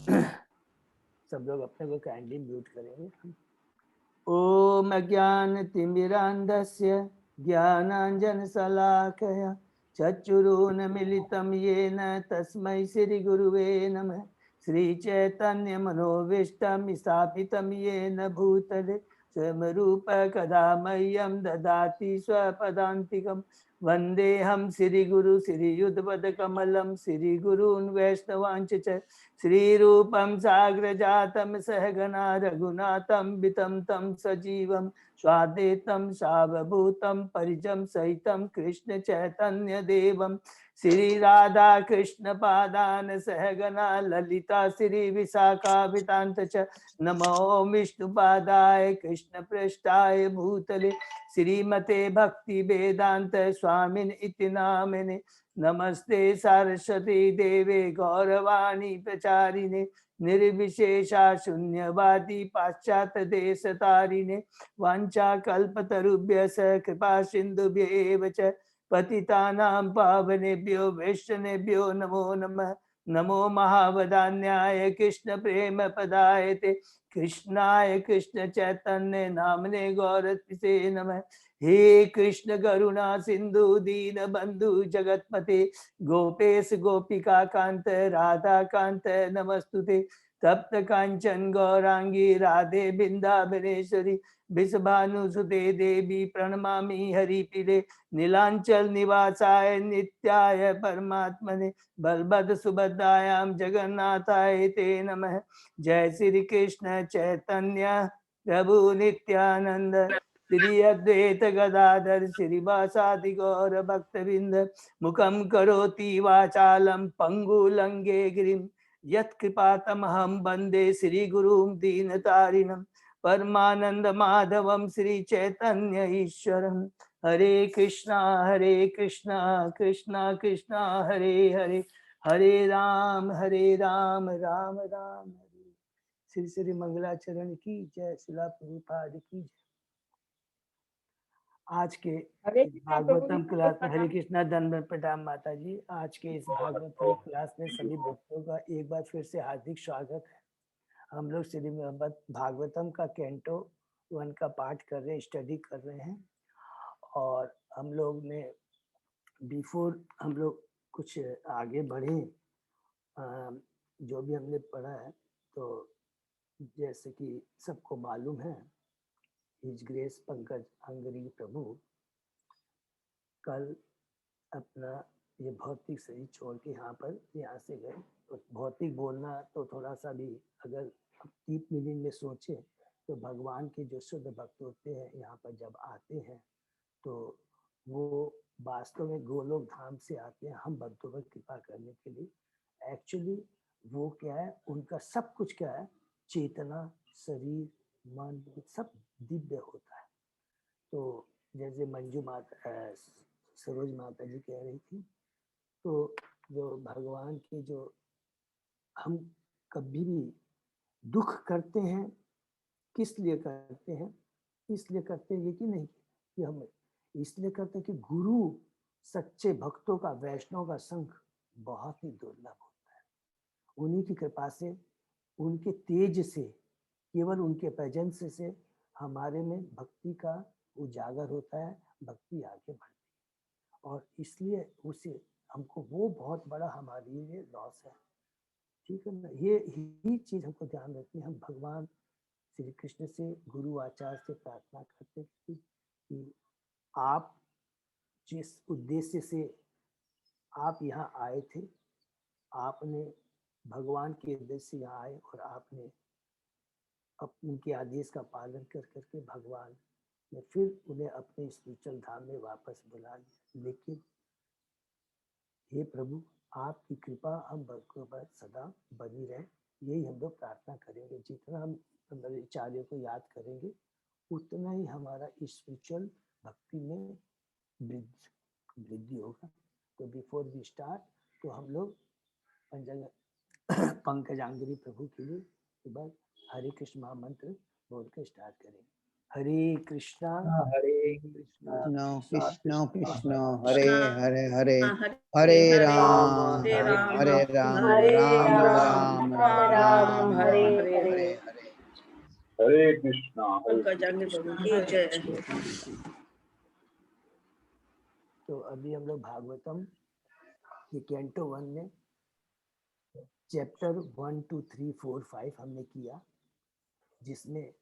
सब लोग अपने को काइंडली म्यूट करेंगे। ओम अज्ञानतिमिरान्धस्य ज्ञानाञ्जनशलाकया चक्षुरुन्मीलितं येन तस्मै श्रीगुरुवे नमः। श्रीचैतन्यमनोभीष्टं स्थापितं येन भूतले स्वयंरूप कदा मह्यं ददाति स्वपदान्तिकं। वन्देऽहं श्रीगुरु श्रीयुतपदकमलं श्रीगुरून् वैष्णवांश्च श्रीरूपं साग्रजातं सहगना रघुनाथं वितं तं सजीवं स्वाद्वैतं सावभूतं परिजं सहितं कृष्ण चैतन्य देवं श्री राधा कृष्ण पादान सहगना ललिता श्री विशाखान्वितांश्च नमो विष्णुपादाय कृष्ण पृष्ठाय भूतले श्रीमते भक्ति वेदांत स्वामिन इति नामिने। नमस्ते सरस्वती देवे गौरवाणी प्रचारिणे निर्विशेषा शून्यवादी पाश्चात्य देश तारिणे वांछा कल्पतरुभ्यश्च कृपा सिन्धुभ्येव च पतितानां पावनेभ्यो वैष्णवेभ्यो नमो नमः। नमो महावदान्याय कृष्ण प्रेम पदायते कृष्णाय कृष्ण चैतन्य नामने गौरतिसे नमः। हे कृष्ण करुणा सिंधु दीन बंधु जगतपते गोपेश गोपिका कांत राधा कांत नमस्तुते। तप्त कांचन गौरांगी राधे बिंदाबनेश्वरी विषभानुसुते देवी प्रणमामि हरिप्रिये। नीलांचल निवासाय नित्याय परमात्मने बलभद्र सुभद्रायां जगन्नाथाय ते नमः। जय श्री कृष्ण चैतन्य प्रभु नित्यानंद श्री अद्वैत गदाधर श्रीवासादि गौर भक्तवृंद। मुखम करोति वाचालं पंगुलंगे गिरिं यत्कृपातमहं वन्दे श्रीगुरुं दीनतारिणं परमानंद माधवं श्री चैतन्य ईश्वरं। हरे कृष्णा कृष्णा कृष्णा हरे हरे हरे राम राम राम हरे। श्री श्री मंगलाचरण की जय। शिला प्रभुपाद की जय। आज के भागवतम क्लास में हरे कृष्णा दंडवत प्रणाम माता जी। आज के इस भागवतम क्लास में सभी भक्तों का एक बार फिर से हार्दिक स्वागत है। हम लोग श्रीमद् भागवतम का कैंटो 1 का पाठ कर रहे हैं, स्टडी कर रहे हैं। और हम लोग ने बिफोर हम लोग कुछ आगे बढ़े जो भी हमने पढ़ा है, तो जैसे कि सबको मालूम है हिज ग्रेस पंकज अंगरी प्रभु कल अपना ये भौतिक शरीर छोड़ के यहाँ से गए। तो भौतिक बोलना तो थोड़ा सा भी अगर डीप मीनिंग में सोचे तो भगवान के जो शुद्ध भक्त होते हैं यहाँ पर जब आते हैं तो वो वास्तव में गोलोक धाम से आते हैं हम भक्तों पर कृपा करने के लिए। एक्चुअली वो क्या है, उनका सब कुछ क्या है, चेतना शरीर मन सब दिव्य होता है। तो जैसे मंजू माता सरोज माता जी कह रही थी, तो जो भगवान के जो हम कभी भी दुख करते हैं किस लिए करते हैं, इसलिए करते हैं ये कि नहीं कि हम इसलिए करते हैं कि गुरु सच्चे भक्तों का वैष्णव का संग बहुत ही दुर्लभ होता है। उन्हीं की कृपा से उनके तेज से केवल उनके प्रेजेंस से हमारे में भक्ति का उजागर होता है, भक्ति आगे बढ़ती है। और इसलिए उसे हमको वो बहुत बड़ा हमारे लिए लॉस है। ठीक है ना, ये ही चीज हमको ध्यान रखनी है। हम भगवान श्री कृष्ण से गुरु आचार्य से प्रार्थना करते कि आप जिस उद्देश्य से आप यहाँ आए थे, आपने भगवान के उद्देश्य से यहाँ आए और आपने उनके आदेश का पालन कर करके भगवान ने फिर उन्हें अपने स्पिरिचुअल धाम में वापस बुला लिया। लेकिन हे प्रभु, आपकी कृपा हम भक्तों पर सदा बनी रहे, यही हम लोग प्रार्थना करेंगे। जितना हम आचार्यों को याद करेंगे उतना ही हमारा स्पिरिचुअल भक्ति में वृद्धि होगा। तो बिफोर वी स्टार्ट, तो हम लोग पंकजांगरी प्रभु के लिए एक बार हरे कृष्ण महामंत्र बोल के स्टार्ट करेंगे। हरे कृष्णा कृष्ण कृष्ण हरे हरे हरे हरे राम राम राम हरे कृष्णा हरे पंकज आगे प्रभु की जय। तो अभी हम लोग भागवतम के कैंटो 1 में चैप्टर 1 2 3 4 5 हमने किया, जिसमें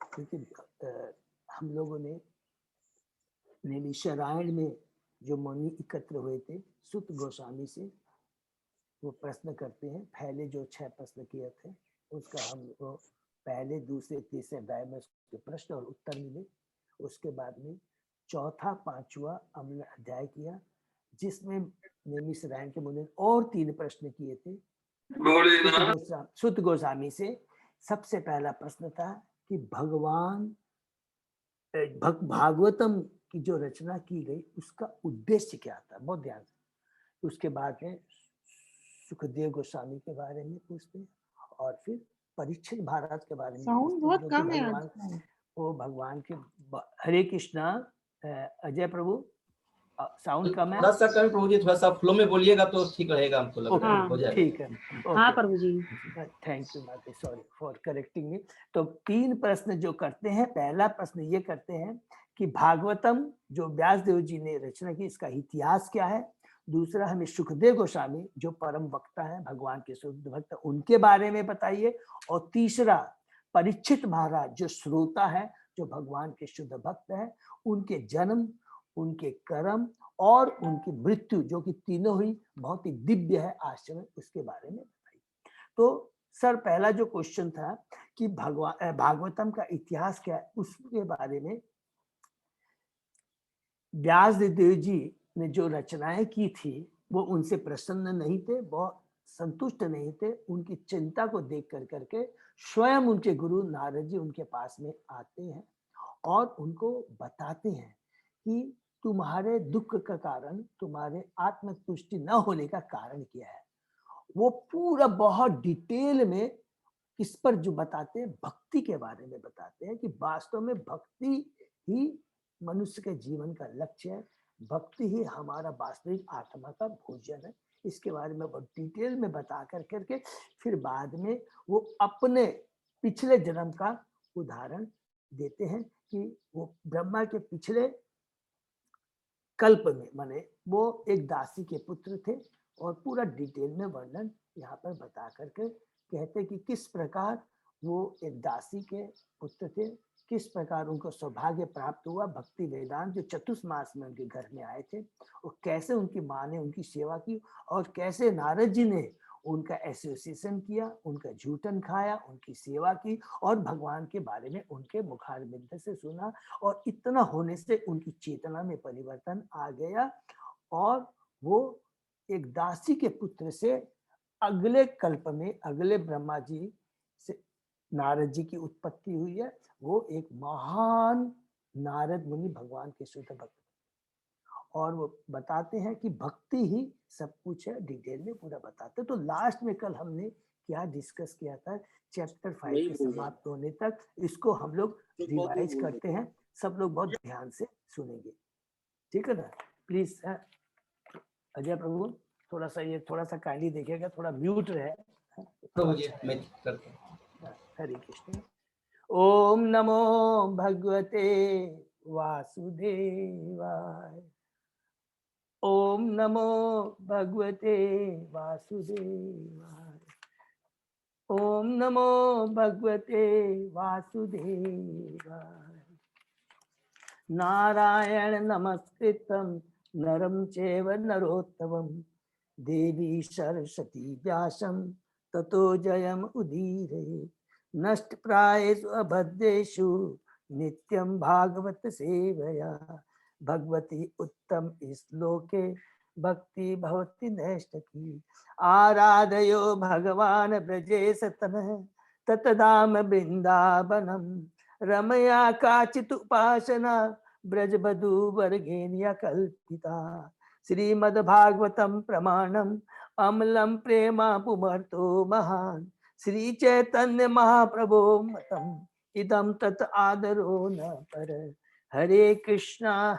क्योंकि हम लोगों ने नैमिषारण्य में जो मुनि एकत्र हुए थे सुत गोस्वामी से वो प्रश्न करते हैं। पहले जो 6 प्रश्न किए थे उसका हम वो पहले दूसरे तीसरे अध्याय में उसके प्रश्न और उत्तर मिले। उसके बाद में चौथा पांचवा हमने अध्याय किया, जिसमें नैमिषारण्य के मुनि और 3 प्रश्न किए थे सुत गोस्वामी से। सबसे पहला प्रश्न था कि भगवान भागवतम की जो रचना की गई उसका उद्देश्य क्या था, बहुत ध्यान से। उसके बाद में सुखदेव गोस्वामी के बारे में पूछते हैं और फिर परीक्षित महाराज के बारे में साउंड बहुत कम है भगवान वो भगवान के। हरे कृष्णा अजय प्रभु, साउंड कम है थोड़ा सा कम प्रभु जी, थोड़ा सा फ्लो में बोलिएगा तो ठीक रहेगा, हमको लग रहा है हो जाएगा। ठीक है, हाँ प्रभु जी, थैंक यू माता, सॉरी फॉर करेक्टिंग मी। तो 3 प्रश्न जो करते हैं, पहला प्रश्न ये करते हैं कि भागवतम जो व्यास देव जी ने रचना की इसका इतिहास क्या है। दूसरा हमें सुखदेव गोस्वामी जो परम वक्ता है, भगवान के शुद्ध भक्त, उनके बारे में बताइए। और तीसरा परीक्षित महाराज जो श्रोता है, जो भगवान के शुद्ध भक्त है, उनके जन्म, उनके कर्म और उनकी मृत्यु जो कि तीनों ही बहुत ही दिव्य है, आश्चर्य, उसके बारे में बताइए। तो सर पहला जो क्वेश्चन था कि भागवतम का इतिहास क्या है, उसके बारे में व्यास देव जी ने जो रचनाएं की थी वो उनसे प्रसन्न नहीं थे, बहुत संतुष्ट नहीं थे। उनकी चिंता को देख कर करके स्वयं उनके गुरु नारद जी उनके पास में आते हैं और उनको बताते हैं कि तुम्हारे दुख का कारण, तुम्हारे आत्मतुष्टि न होने का कारण क्या है। वो पूरा बहुत डिटेल में इस पर जो बताते हैं, भक्ति के बारे में बताते हैं कि वास्तव में भक्ति ही मनुष्य के जीवन का लक्ष्य है, भक्ति ही हमारा वास्तविक आत्मा का भोजन है। इसके बारे में बहुत डिटेल में बता कर करके फिर बाद में वो अपने पिछले जन्म का उदाहरण देते हैं कि वो ब्रह्मा के पिछले कल्प में माने वो एक दासी के पुत्र थे और पूरा डिटेल में वर्णन यहाँ पर बता करके कहते कि किस प्रकार वो एक दासी के पुत्र थे, किस प्रकार उनको सौभाग्य प्राप्त हुआ। भक्ति वेदांत जो चतुर्मास में उनके घर में आए थे और कैसे उनकी माँ ने उनकी सेवा की और कैसे नारद जी ने उनका एसोसिएशन किया, उनका झूठन खाया, उनकी सेवा की और भगवान के बारे में उनके मुखारबिंद से सुना। और इतना होने से उनकी चेतना में परिवर्तन आ गया और वो एक दासी के पुत्र से अगले कल्प में, अगले ब्रह्मा जी से नारद जी की उत्पत्ति हुई है। वो एक महान नारद मुनि भगवान के शुद्ध भक्त, और वो बताते हैं कि भक्ति ही सब कुछ है, डिटेल में पूरा बताते। तो लास्ट में कल हमने क्या डिस्कस किया था, चैप्टर 5 के समाप्त होने तक, इसको हम लोग रिवाइज करते हैं। सब लोग बहुत ध्यान से सुनेंगे, ठीक है ना। प्लीज अजय प्रभु थोड़ा सा ये थोड़ा सा काइंडली देखिएगा, थोड़ा म्यूट रहे। हरे कृष्ण। ओम नमो भगवते वासुदेवाय। ओम नमो भगवते वासुदेवाय। ओम नमो भगवते वासुदेवाय। नारायण नमस्कृतं नरं चैव नरोत्तमं देवी सरस्वती व्यासं ततो जयम् उदीरये। नष्टप्रायेषु अभद्रेषु नित्यं भागवत सेवया। भगवती उत्तम श्लोके भक्ति भवति नैष्ठिकी। आराधयो भगवान ब्रजेश तनः ततधाम वृंदावनम। रमया काचित् उपासना ब्रजबधू वर्गेण्य कल्पिता। श्रीमद्भागवतं प्रमाणम् अमलं प्रेमा पुमर्तो महान्। श्री चैतन्य महाप्रभो मतम् इदं तत् आदरो न पर। हरे कृष्णा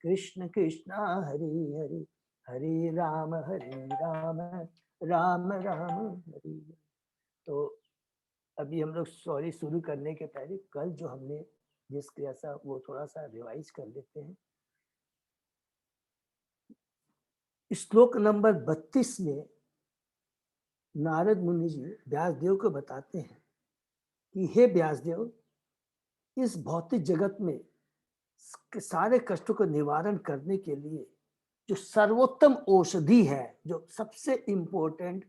कृष्ण कृष्ण हरे हरे, हरे राम राम राम हरे। तो अभी हम लोग सॉरी शुरू करने के पहले कल जो हमने जिस किया था वो थोड़ा सा रिवाइज कर लेते हैं। श्लोक नंबर 32 में नारद मुनि जी व्यासदेव को बताते हैं कि हे व्यासदेव, इस भौतिक जगत में सारे कष्टों का निवारण करने के लिए जो सर्वोत्तम औषधि है, जो सबसे इंपॉर्टेंट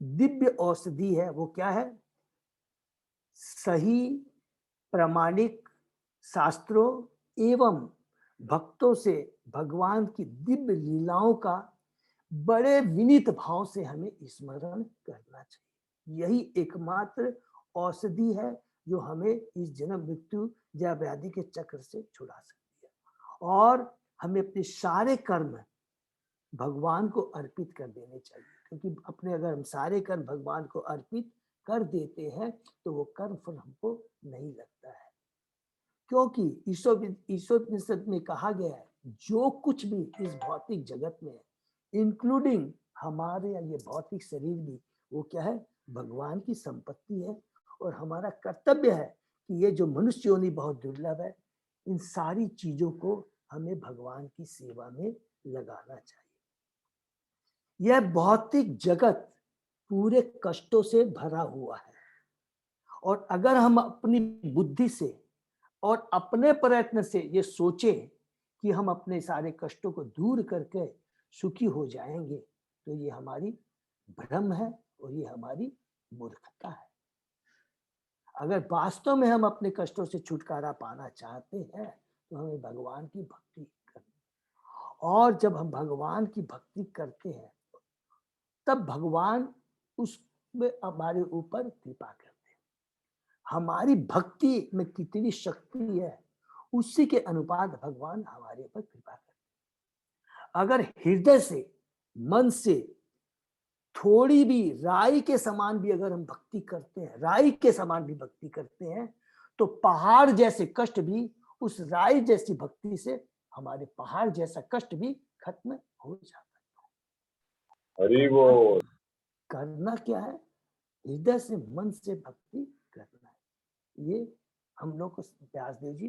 दिव्य औषधि है, वो क्या है? सही प्रामाणिक शास्त्रों एवं भक्तों से भगवान की दिव्य लीलाओं का बड़े विनीत भाव से हमें स्मरण करना चाहिए। यही एकमात्र औषधि है जो हमें इस जन्म मृत्यु या व्याधि के चक्र से छुड़ा सकती है। और हमें अपने सारे कर्म भगवान को अर्पित कर देने चाहिए, क्योंकि अपने अगर हम सारे कर्म भगवान को अर्पित कर देते हैं तो वो कर्म फल हमको नहीं लगता है। क्योंकि ईशोपनिषद में कहा गया है, जो कुछ भी इस भौतिक जगत में है, इंक्लूडिंग हमारे ये भौतिक शरीर भी, वो क्या है? भगवान की संपत्ति है। और हमारा कर्तव्य है कि ये जो मनुष्य योनि बहुत दुर्लभ है, इन सारी चीजों को हमें भगवान की सेवा में लगाना चाहिए। यह भौतिक जगत पूरे कष्टों से भरा हुआ है, और अगर हम अपनी बुद्धि से और अपने प्रयत्न से ये सोचें कि हम अपने सारे कष्टों को दूर करके सुखी हो जाएंगे, तो ये हमारी भ्रम है और ये हमारी मूर्खता है। अगर वास्तव में हम अपने कष्टों से छुटकारा पाना चाहते हैं तो हमें भगवान की भक्ति करनी। और जब हम भगवान की भक्ति करते हैं तब भगवान उसमें हमारे ऊपर कृपा करते हैं। हमारी भक्ति में कितनी शक्ति है, उसी के अनुपात भगवान हमारे ऊपर कृपा करते हैं। अगर हृदय से, मन से थोड़ी भी राई के समान भी अगर हम भक्ति करते हैं, राई के समान भी भक्ति करते हैं, तो पहाड़ जैसे कष्ट भी उस राई जैसी भक्ति से, हमारे पहाड़ जैसा कष्ट भी खत्म हो जाता है। हरि बोल। करना क्या है? हृदय से, मन से भक्ति करना है। ये हम लोग को व्यासदेव जी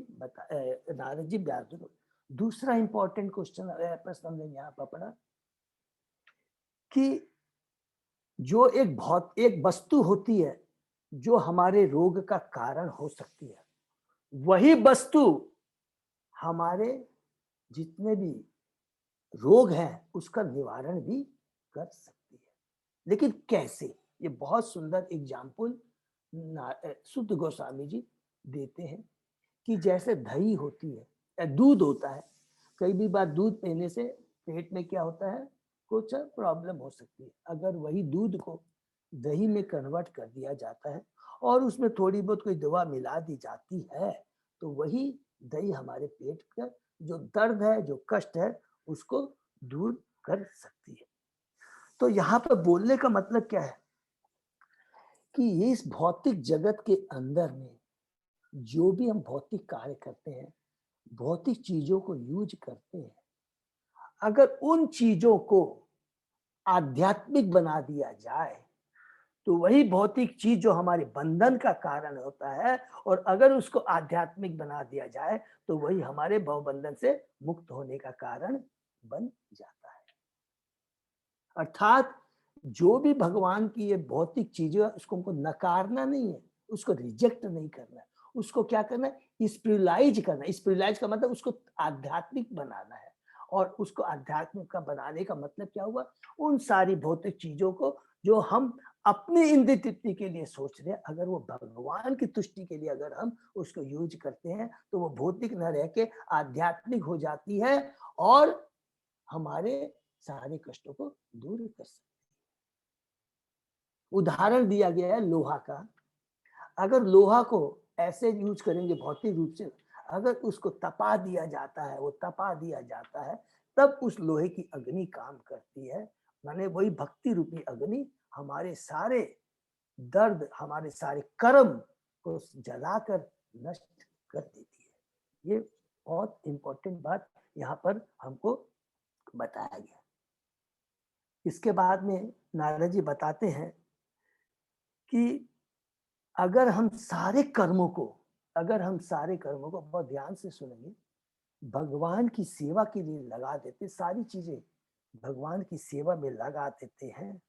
नारद जी व्यासदेव। दूसरा इंपॉर्टेंट क्वेश्चन प्रश्न हमने यहाँ पर पढ़ा कि जो एक वस्तु होती है जो हमारे रोग का कारण हो सकती है, वही वस्तु हमारे जितने भी रोग हैं उसका निवारण भी कर सकती है। लेकिन कैसे? ये बहुत सुंदर एग्जाम्पल शुद्ध गोस्वामी जी देते हैं कि जैसे दही होती है या दूध होता है, कई भी बार दूध पीने से पेट में क्या होता है, कुछ प्रॉब्लम हो सकती है। अगर वही दूध को दही में कन्वर्ट कर दिया जाता है और उसमें थोड़ी बहुत कोई दवा मिला दी जाती है, तो वही दही हमारे पेट का जो दर्द है, जो कष्ट है, उसको दूर कर सकती है। तो यहाँ पर बोलने का मतलब क्या है कि ये इस भौतिक जगत के अंदर में जो भी हम भौतिक कार्य करते हैं, भौतिक चीजों को यूज करते हैं, अगर उन चीजों को आध्यात्मिक बना दिया जाए तो वही भौतिक चीज जो हमारे बंधन का कारण होता है, और अगर उसको आध्यात्मिक बना दिया जाए तो वही हमारे भवबंधन से मुक्त होने का कारण बन जाता है। अर्थात जो भी भगवान की ये भौतिक चीजें, उसको हमको नकारना नहीं है, उसको रिजेक्ट नहीं करना है, उसको क्या करना है? स्पिरिचुअलाइज करना है। स्पिरिचुअलाइज का मतलब उसको आध्यात्मिक बनाना है। और उसको आध्यात्मिक का बनाने का मतलब क्या हुआ? उन सारी भौतिक चीजों को जो हम अपनी इंद्रिय तृप्ति के लिए सोच रहे हैं, अगर वो भगवान की तुष्टि के लिए अगर हम उसको यूज करते हैं तो वो भौतिक न रह के आध्यात्मिक हो जाती है और हमारे सारे कष्टों को दूर कर सकती है। उदाहरण दिया गया है लोहा का। अगर लोहा को ऐसे यूज करेंगे भौतिक रूप से, अगर उसको तपा दिया जाता है, वो तपा दिया जाता है, तब उस लोहे की अग्नि काम करती है। माने वही भक्ति रूपी अग्नि हमारे सारे दर्द, हमारे सारे कर्म को जलाकर नष्ट कर देती है। ये बहुत इंपॉर्टेंट बात यहाँ पर हमको बताया गया। इसके बाद में नारद जी बताते हैं कि अगर हम सारे कर्मों को बहुत ध्यान से सुनेंगे, भगवान की सेवा के लिए लगा देते, सारी चीजें भगवान की सेवा में लगा देते हैं,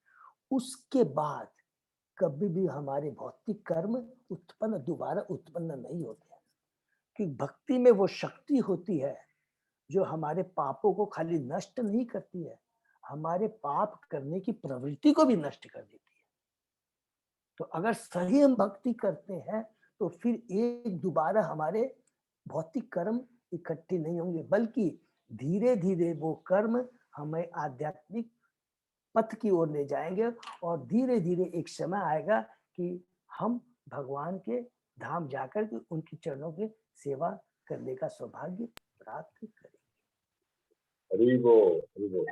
उसके बाद कभी भी हमारे भौतिक कर्म दोबारा उत्पन्न नहीं होते हैं। कि भक्ति में वो शक्ति होती है जो हमारे पापों को खाली नष्ट नहीं करती है, हमारे पाप करने की प्रवृत्ति को भी नष्ट कर देती है। तो अगर सही हम भक्ति करते हैं तो फिर एक दोबारा हमारे भौतिक कर्म इकट्ठे नहीं होंगे, बल्कि धीरे धीरे वो कर्म हमें आध्यात्मिक पथ की ओर ले जाएंगे और धीरे धीरे एक समय आएगा कि हम भगवान के धाम जाकर के उनके चरणों की सेवा करने का सौभाग्य प्राप्त करेंगे। हरि बोल, हरि बोल।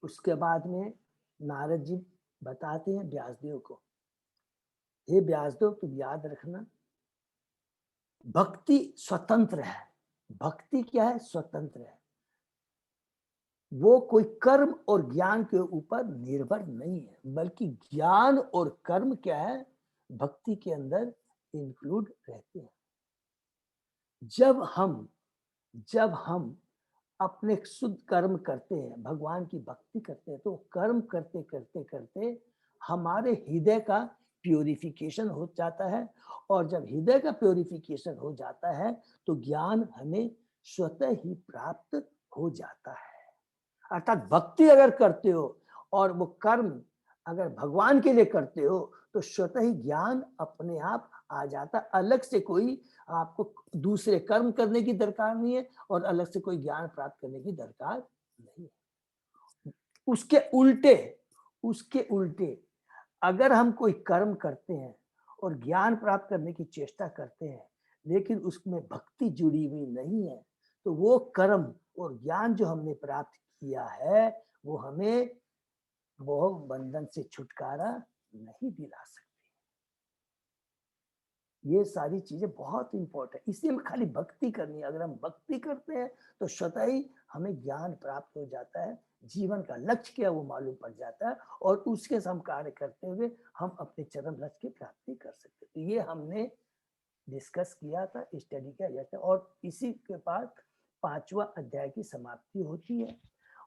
उसके बाद में नारद जी बताते हैं व्यासदेव को, हे व्यासदेव तुम याद रखना, भक्ति स्वतंत्र है। भक्ति क्या है? स्वतंत्र है। वो कोई कर्म और ज्ञान के ऊपर निर्भर नहीं है, बल्कि ज्ञान और कर्म क्या है? भक्ति के अंदर इंक्लूड रहते हैं। जब हम अपने शुद्ध कर्म करते हैं, भगवान की भक्ति करते हैं, तो कर्म करते करते करते हमारे हृदय का प्यूरिफिकेशन हो जाता है, और जब हृदय का प्यूरिफिकेशन हो जाता है तो ज्ञान हमें स्वतः ही प्राप्त हो जाता है। अर्थात भक्ति अगर करते हो और वो कर्म अगर भगवान के लिए करते हो तो स्वतः ही ज्ञान अपने आप आ जाता। अलग से कोई आपको दूसरे कर्म करने की दरकार नहीं है और अलग से कोई ज्ञान प्राप्त करने की दरकार नहीं है। उसके उल्टे अगर हम कोई कर्म करते हैं और ज्ञान प्राप्त करने की चेष्टा करते हैं लेकिन उसमें भक्ति जुड़ी हुई नहीं है, तो वो कर्म और ज्ञान जो हमने प्राप्त किया है वो हमें वो बंधन से छुटकारा नहीं दिला सकती। ये सारी चीजें बहुत इंपॉर्टेंट है, इसलिए खाली भक्ति करनी है। अगर हम भक्ति करते हैं तो स्वतः ही हमें ज्ञान प्राप्त हो जाता है, जीवन का लक्ष्य क्या वो मालूम पड़ जाता है, और उसके हम कार्य करते हुए हम अपने चरम लक्ष्य की प्राप्ति कर सकते हैं। तो ये हमने डिस्कस किया था, स्टडी किया जाता है, और इसी के बाद 5वां अध्याय की समाप्ति होती है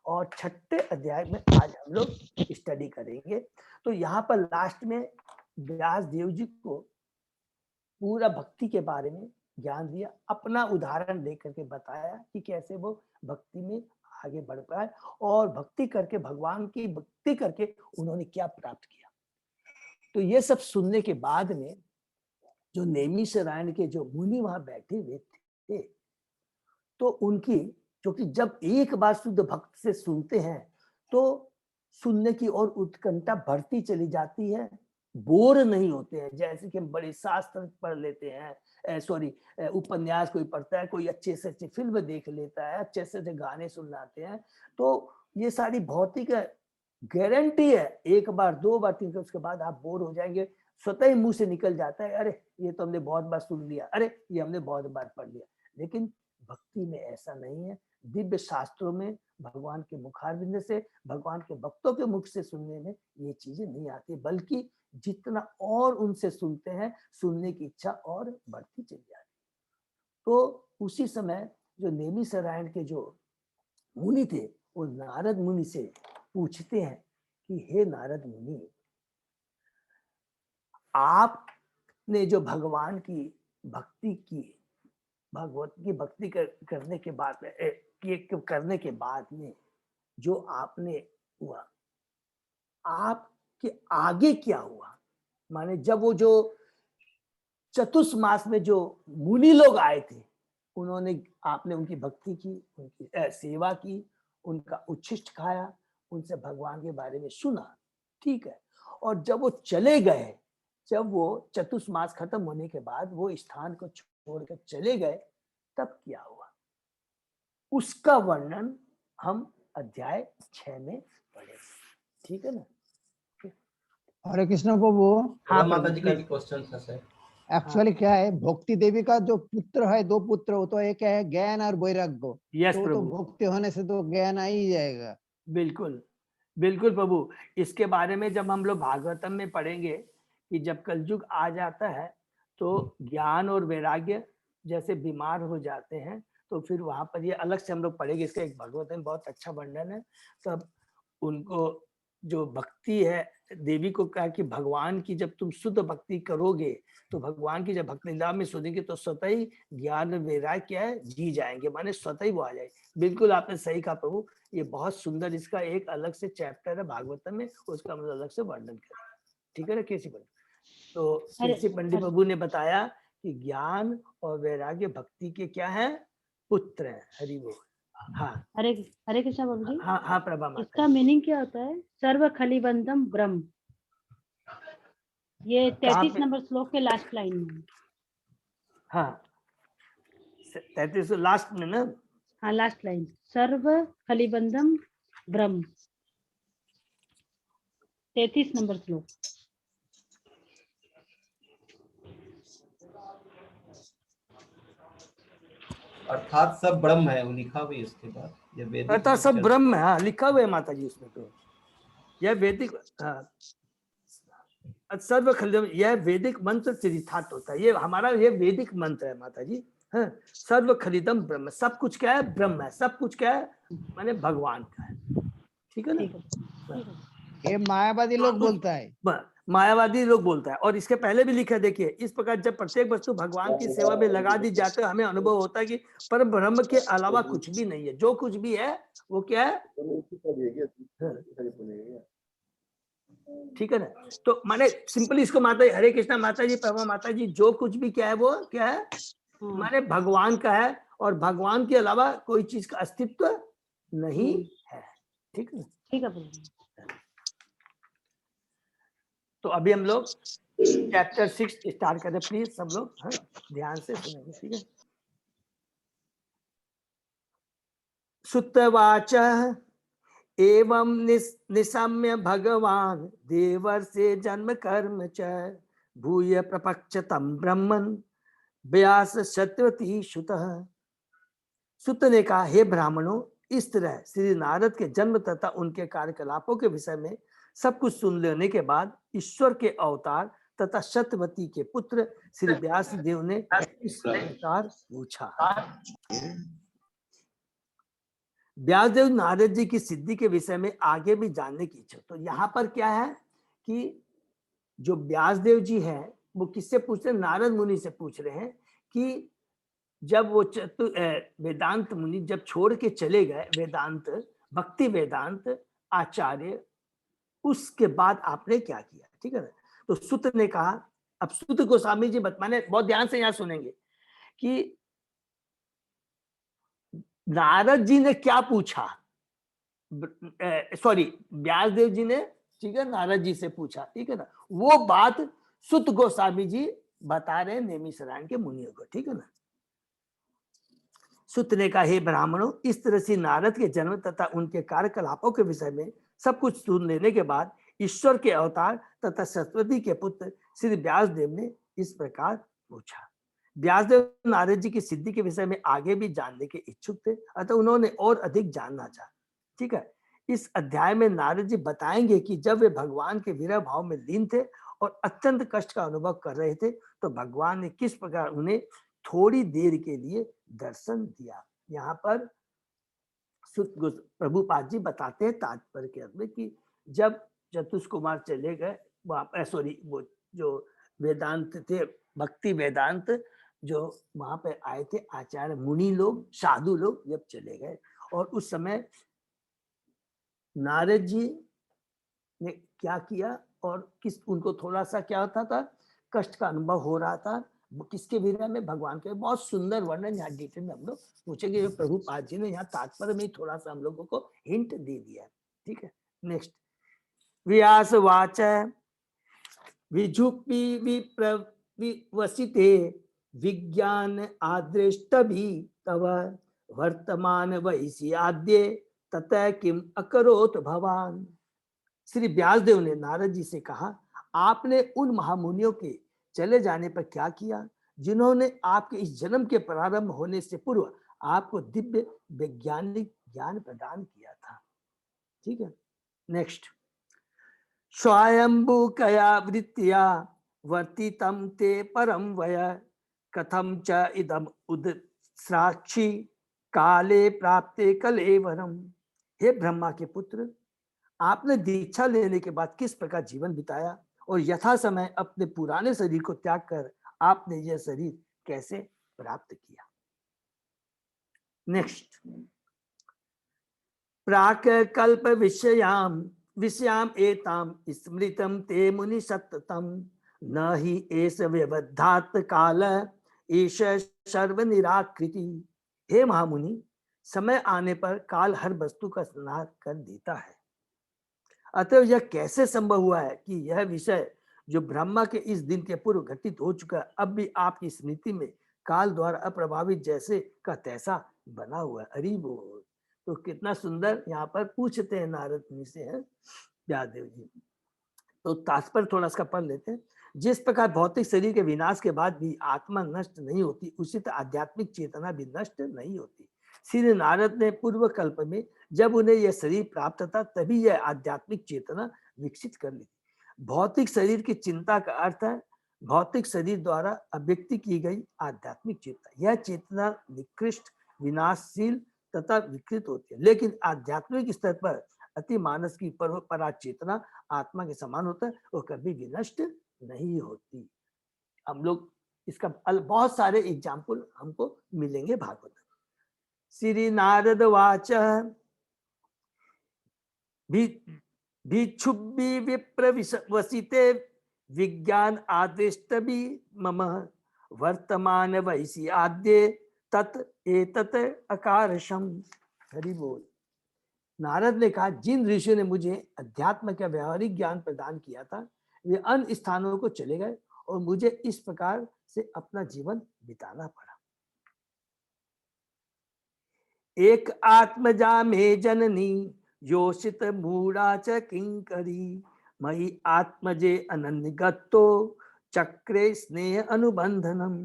और 6ठे अध्याय में आज हम लोग स्टडी करेंगे। तो यहाँ पर लास्ट में व्यास देव जी को पूरा भक्ति के बारे में ज्ञान दिया, अपना उदाहरण देकर के बताया कि कैसे वो भक्ति में आगे बढ़ पाए और भक्ति करके भगवान की भक्ति करके उन्होंने क्या प्राप्त किया। तो ये सब सुनने के बाद में जो नैमिषारण्य के जो मुनि वहां बैठे हुए थे, तो उनकी, क्योंकि जब एक बार शुद्ध भक्त से सुनते हैं तो सुनने की और उत्कंठा बढ़ती चली जाती है, बोर नहीं होते हैं। जैसे कि हम बड़े शास्त्र पढ़ लेते हैं, उपन्यास कोई पढ़ता है, कोई अच्छे से अच्छी फिल्म देख लेता है, अच्छे से अच्छे गाने सुनाते हैं, तो ये सारी भौतिक गारंटी है, एक बार 2 बार 3 बार उसके बाद आप बोर हो जाएंगे, स्वतः ही मुंह से निकल जाता है, अरे ये तो हमने बहुत बार सुन लिया, अरे ये हमने बहुत बार पढ़ लिया। लेकिन भक्ति में ऐसा नहीं है। दिव्य शास्त्रों में भगवान के मुखारविंद से, भगवान के भक्तों के मुख से सुनने में ये चीजें नहीं आती, बल्कि जितना और उनसे सुनते हैं सुनने की इच्छा और बढ़ती चली जाती। तो उसी समय जो नैमिषारण्य के जो मुनि थे वो नारद मुनि से पूछते हैं कि हे नारद मुनि, आपने जो भगवान की भक्ति की, भगवत की भक्ति करने के बाद में जो आपने हुआ, आपके आगे क्या हुआ? माने जब वो जो चतुर्मास में जो मुनि लोग आए थे, उन्होंने, आपने उनकी भक्ति की, उनकी सेवा की, उनका उच्छिष्ट खाया, उनसे भगवान के बारे में सुना, ठीक है। और जब वो चले गए, जब वो चतुर्मास खत्म होने के बाद वो स्थान को छोड़कर चले गए, तब क्या हुआ? उसका वर्णन हम अध्याय 6 में पढ़ेंगे, ठीक है ना? हरे कृष्ण प्रभु। हाँ माता जी का please। भी क्वेश्चन था सर। एक्चुअली क्या है, भक्ति देवी का जो पुत्र है, 2 पुत्र हो, तो एक है ज्ञान और वैराग्य। यस तो प्रभु, भक्ति होने से तो ज्ञान आ ही जाएगा। बिल्कुल बिल्कुल प्रभु। इसके बारे में जब हम लोग भागवतम में पढ़ेंगे कि जब कलयुग आ जाता है तो ज्ञान और वैराग्य जैसे बीमार हो जाते हैं, तो फिर वहां पर ये अलग से हम लोग पढ़ेंगे, इसका एक भागवत में बहुत अच्छा वर्णन है। तब उनको जो भक्ति है, देवी को कहा कि भगवान की जब तुम शुद्ध भक्ति करोगे तो भगवान की जब भक्ति लीला में सुनेंगे तो स्वतः ही ज्ञान वैराग्य क्या है, जी जाएंगे, माने स्वतः ही वो आ जाएगी। बिल्कुल आपने सही कहा प्रभु, ये बहुत सुंदर, इसका एक अलग से चैप्टर है भागवतम में, उसका हम अलग से वर्णन करेंगे। ठीक है ना केसी पंडित? तो केसी पंडित प्रभु ने बताया कि ज्ञान और वैराग्य भक्ति के क्या है, पुत्र है। हरि बोल। हाँ हरे हरे कृष्णा बाबू जी। हाँ हाँ प्रभा माता इसका मीनिंग क्या होता है? सर्व खलिबंदम ब्रह्म। ये 33 नंबर श्लोक के लास्ट लाइन में। हाँ 33 लास्ट में ना। हाँ लास्ट लाइन, सर्व खलिबंदम ब्रह्म, 33 नंबर श्लोक। अर्थात सब ब्रह्म है, वो लिखा हुआ है उसके बाद। ये वैदिक अर्थात सब ब्रह्म है, हाँ लिखा हुआ है माता जी उसमें। तो यह वैदिक, हाँ सर्व खलिदम, यह वैदिक मंत्र चरितार्थ होता है। ये हमारा ये वैदिक मंत्र है माता जी। हाँ सर्व खलिदम ब्रह्म, सब कुछ क्या है, ब्रह्म है, सब कुछ क्या है, माने भगवान का है। ठीक है ना? ये मायावादी लोग बोलता है, मायावादी लोग बोलता है। और इसके पहले भी लिखा है, देखिए, इस प्रकार जब प्रत्येक वस्तु भगवान की सेवा में लगा दी जाते है, हमें अनुभव होता है कि पर ब्रह्म के अलावा कुछ भी नहीं है। जो कुछ भी है वो क्या है, ठीक है ना? तो माने सिंपली इसको माता जी, हरे कृष्णा माता जी, प्रभा माता जी, जो कुछ भी क्या है वो क्या है, माने भगवान का है, और भगवान के अलावा कोई चीज का अस्तित्व नहीं है। ठीक है, ठीक है। तो अभी हम लोग चैप्टर 6 स्टार्ट करें, प्लीज सब लोग हाँ ध्यान से सुनेंगे। ठीक है। सुतवाच एवं निशम्य भगवान देवर्षे जन्म कर्म च भूय प्रपक्ष तम ब्रह्मन व्यास सत्यवती सुतः। सुत ने कहा, हे ब्राह्मणों, इस तरह श्री नारद के जन्म तथा उनके कार्यकलापों के विषय में सब कुछ सुन लेने के बाद ईश्वर के अवतार तथा सत्यवती के पुत्र श्री व्यास देव ने इस प्रकार पूछा। व्यासदेव नारद जी की सिद्धि के विषय में आगे भी जानने की इच्छा। तो यहाँ पर क्या है कि जो व्यासदेव जी हैं वो किससे पूछ रहे हैं, नारद मुनि से पूछ रहे हैं कि जब वो वेदांत मुनि जब छोड़ के चले गए, वेदांत भक्ति वेदांत आचार्य, उसके बाद आपने क्या किया। ठीक है ना? तो सुत ने कहा, अब सुत गोस्वामी जी माने बहुत ध्यान से यहाँ सुनेंगे कि नारद जी ने क्या पूछा, सॉरी व्यासदेव जी ने, ठीक है, नारद जी से पूछा। ठीक है ना? वो बात सुत गोस्वामी जी बता रहे हैं नेमिषारण्य के मुनियों को। ठीक है ना? सुत ने कहा, हे ब्राह्मणों, इस तरह से नारद के जन्म तथा उनके कार्यकलापों के विषय में सब कुछ सुन लेने के बाद ईश्वर के अवतार तथा सरस्वती के पुत्र श्री व्यासदेव ने इस प्रकार पूछा। व्यासदेव नारद जी की सिद्धि के विषय में आगे भी जानने के इच्छुक थे, अतः उन्होंने और अधिक जानना चाहा। ठीक है। इस अध्याय में नारद जी बताएंगे कि जब वे भगवान के विरह भाव में लीन थे और अत्यंत कष्ट का अनुभव कर रहे थे, तो भगवान ने किस प्रकार उन्हें थोड़ी देर के लिए दर्शन दिया। यहाँ पर प्रभुपाद जी बताते हैं तात्पर्य के अंत में कि जब चतुष कुमार चले गए वहां, सॉरी वो जो वेदांत थे, भक्ति वेदांत, जो वहां पे आए थे आचार्य मुनि लोग, साधु लोग जब चले गए, और उस समय नारद जी ने क्या किया और किस, उनको थोड़ा सा क्या होता था, कष्ट का अनुभव हो रहा था। किसके विरह में, भगवान के। बहुत सुंदर वर्णन यहाँ डिटेल में हम लोग पूछेंगे, जो प्रभुपाद जी ने यहाँ तात्पर्य में थोड़ा सा हम लोगों को हिंट दे दिया है। ठीक है, नेक्स्ट। व्यास वाच विजुपी विप्रवसिते विज्ञान आदृष्ट भी तव वर्तमान वैसी आद्य ततः किम अकरोत भवान। श्री व्यासदेव ने नारद जी से कहा, आपने उन महामुनियों के चले जाने पर क्या किया जिन्होंने आपके इस जन्म के प्रारंभ होने से पूर्व आपको दिव्य वैज्ञानिक ज्ञान प्रदान किया था। ठीक है, नेक्स्ट। स्वयंभू कया वृत्तिया वर्तितं ते परम वय कथम च इदम उदस्राक्षी काले प्राप्ते कलेवरम। हे ब्रह्मा के पुत्र, आपने दीक्षा लेने के बाद किस प्रकार जीवन बिताया और यथा समय अपने पुराने शरीर को त्याग कर आपने यह शरीर कैसे प्राप्त किया। नेक्स्ट, प्राक कल्प विषयाम एताम स्मृतम ते मुनि सततम न ही एष व्यवधात काल ईश सर्व निराकृति। हे महामुनि, समय आने पर काल हर वस्तु का संहार कर देता है, अतः यह कैसे संभव हुआ है कि यह विषय जो ब्रह्मा के इस दिन के पूर्व घटित हो चुका अब भी आपकी स्मृति में काल द्वारा अप्रभावित जैसे का तैसा बना हुआ है। अरे बोल, तो कितना सुंदर यहाँ पर पूछते हैं नारद मुनि से है व्यासदेव जी। तो तात्पर्य थोड़ा इसका पढ़ लेते हैं। जिस प्रकार भौतिक शरीर के विनाश के बाद भी आत्मा नष्ट नहीं होती, उसी तरह आध्यात्मिक चेतना भी नष्ट नहीं होती। श्री नारद ने पूर्व कल्प में जब उन्हें यह शरीर प्राप्त था तभी यह आध्यात्मिक चेतना विकसित कर ली। भौतिक शरीर की चिंता का अर्थ है भौतिक शरीर द्वारा अभिव्यक्ति की गई आध्यात्मिक चेतना। यह चेतना निकृष्ट, विनाशशील तथा विकृत होती है, लेकिन आध्यात्मिक स्तर पर अति मानस की परा चेतना आत्मा के समान होता है, वो कभी विनष्ट नहीं होती। हम लोग इसका बहुत सारे एग्जाम्पल हमको मिलेंगे भागवत। श्री नारद वाच भिक्षुभि विप्र वसिते विज्ञान आदिष्ट भी मम वर्तमान वैसी आद्य तत् एतत् अकारशम। हरि बोल। नारद ने कहा, जिन ऋषियों ने मुझे अध्यात्म का व्यवहारिक ज्ञान प्रदान किया था वे अन्य स्थानों को चले गए और मुझे इस प्रकार से अपना जीवन बिताना पड़ा। एक आत्मजा में जननी योषित मूढ़ा च किंकरी मई आत्मजे अनन्यगतो चक्रे स्नेह अनुबंधनम।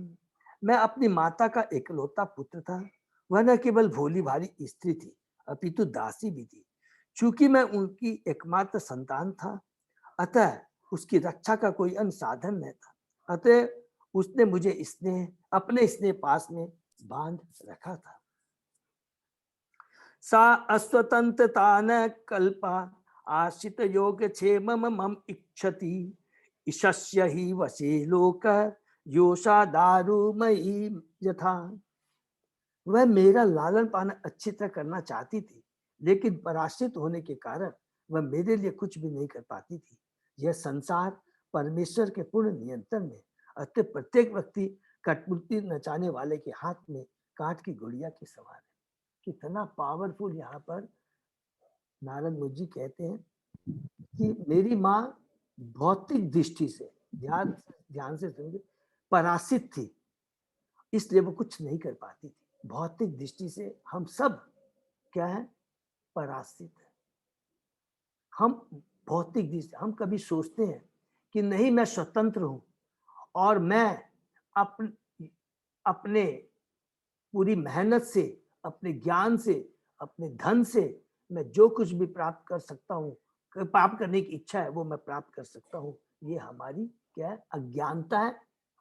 मैं अपनी माता का एकलौता पुत्र था। वह न केवल भोली भाली स्त्री थी अपितु दासी भी थी। चूंकि मैं उनकी एकमात्र संतान था, अतः उसकी रक्षा का कोई अन्य साधन न था। अतः उसने मुझे अपने स्नेह पास में बांध रखा था। सा अस्वतंत्रता न कल्पा आश्रित योग क्षेम मम इच्छति ईशस्य ही वशे लोक योषा दारुमयी यथा। वह मेरा लालन पालन अच्छी तरह करना चाहती थी, लेकिन पराश्रित होने के कारण वह मेरे लिए कुछ भी नहीं कर पाती थी। यह संसार परमेश्वर के पूर्ण नियंत्रण में, अतः प्रत्येक व्यक्ति कठपुतली नचाने वाले के हाथ में काठ की गुड़िया के समान है। कितना पावरफुल यहाँ पर नारद मुनि कहते हैं कि मेरी माँ भौतिक दृष्टि से ध्यान से सुनिए पराश्रित थी, इसलिए वो कुछ नहीं कर पाती थी। भौतिक दृष्टि से हम सब क्या है, पराश्रित है। हम भौतिक दृष्टि हम कभी सोचते हैं कि नहीं मैं स्वतंत्र हूं और मैं अपने पूरी मेहनत से, अपने ज्ञान से, अपने धन से मैं जो कुछ भी प्राप्त कर सकता हूँ, प्राप्त करने की इच्छा है वो मैं प्राप्त कर सकता हूँ। ये हमारी क्या है, अज्ञानता है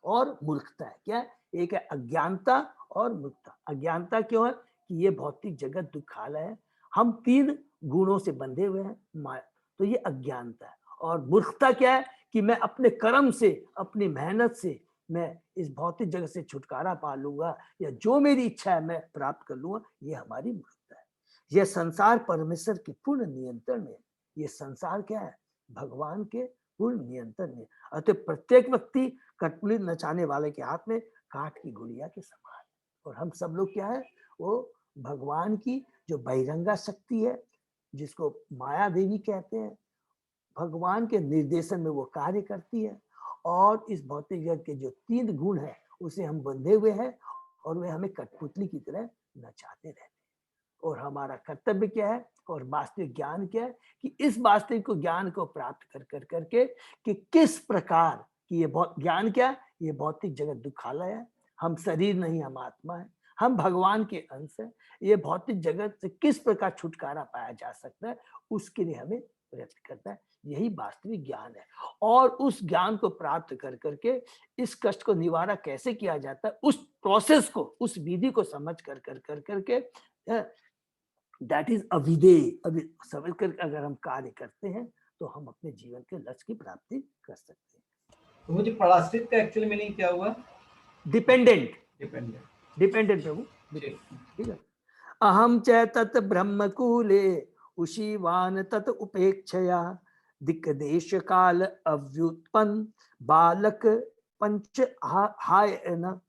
और मूर्खता है। क्या है, एक है अज्ञानता और मूर्खता। अज्ञानता क्यों है कि ये भौतिक जगत दुखालय है, हम 3 गुणों से बंधे हुए हैं, माया, तो ये अज्ञानता है। और मूर्खता क्या है कि मैं अपने कर्म से, अपनी मेहनत से मैं इस भौतिक जगत से छुटकारा पा लूंगा या जो मेरी इच्छा है मैं प्राप्त कर लूंगा, ये हमारी मूर्खता है। यह संसार परमेश्वर के पूर्ण नियंत्रण में, ये संसार क्या है, भगवान के पूर्ण नियंत्रण में। अतः प्रत्येक व्यक्ति कठपुतली नचाने वाले के हाथ में काठ की गुड़िया के समान, और हम सब लोग क्या है, वो भगवान की जो बहिरंगा शक्ति है, जिसको माया देवी कहते हैं, भगवान के निर्देशन में वो कार्य करती है। और इस भौतिक जगत के जो 3 गुण है उसे हम बंधे हुए हैं और वे हमें कठपुतली की तरह नचाते रहते हैं। और हमारा कर्तव्य क्या है और वास्तविक ज्ञान क्या है कि इस वास्तविक ज्ञान को प्राप्त कर करके कि किस प्रकार की ये ज्ञान क्या है, ये भौतिक जगत दुखालय है, हम शरीर नहीं, हम आत्मा है, हम भगवान के अंश है। ये भौतिक जगत से किस प्रकार छुटकारा पाया जा सकता है, उसके लिए हमें प्रयत्न करना है। यही वास्तविक ज्ञान है। और उस ज्ञान को प्राप्त कर करके इस कष्ट को निवारा कैसे किया जाता है, उस प्रोसेस को, उस विधि को समझ कर करके दैट इज अविधेय। अभी समझ कर अगर हम कार्य करते हैं तो हम अपने जीवन के लक्ष्य की प्राप्ति कर सकते हैं। तो मुझे पराश्रित का एक्चुअल मीनिंग क्या हुआ? Dependent, dependent. डिपेंडेंट प्रभु, ठीक है। अहम च तत् ब्रह्मकूले उशीवान तत् उपेक्षया दिक्देश काल अव्युत्पन्न बालक पंच हायन।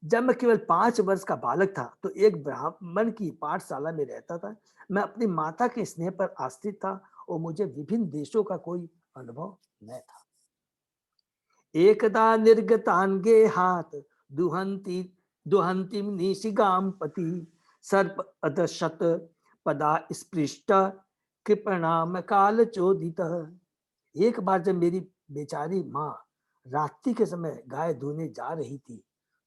जब मैं केवल 5 वर्ष का बालक था तो एक ब्राह्मण की पाठशाला में रहता था। मैं अपनी माता के स्नेह पर आश्रित था और मुझे विभिन्न देशों का कोई अनुभव न था। एकदा निर्गतांगे हाथ दुहंती निशिगाम पति सर्प अदशत पदा स्पृष्ट कृपणाम काल चोदित। एक बार जब मेरी बेचारी माँ रात्रि के समय गाय धोने जा रही थी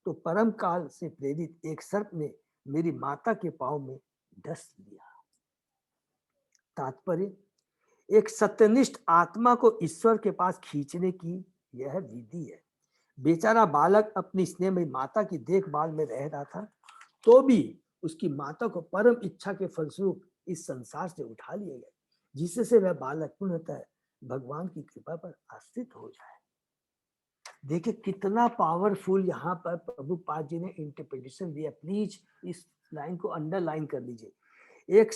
तो परम काल से प्रेरित एक सर्प ने मेरी माता के पांव में डस लिया। तात्पर्य, एक सत्यनिष्ठ आत्मा को ईश्वर के पास खींचने की यह विधि है। बेचारा बालक अपनी स्नेहमयी माता की देखभाल में रह रहा था तो भी उसकी माता को परम इच्छा के फलस्वरूप इस संसार से उठा लिया गया, जिससे वह बालक पूर्णतः भगवान की कृपा पर आश्रित हो जाए। देखिए कितना पावरफुल यहाँ पर प्रभुपाद जी ने इंटरप्रिटेशन दिया। प्लीज इस लाइन को अंडरलाइन कर लीजिए। एक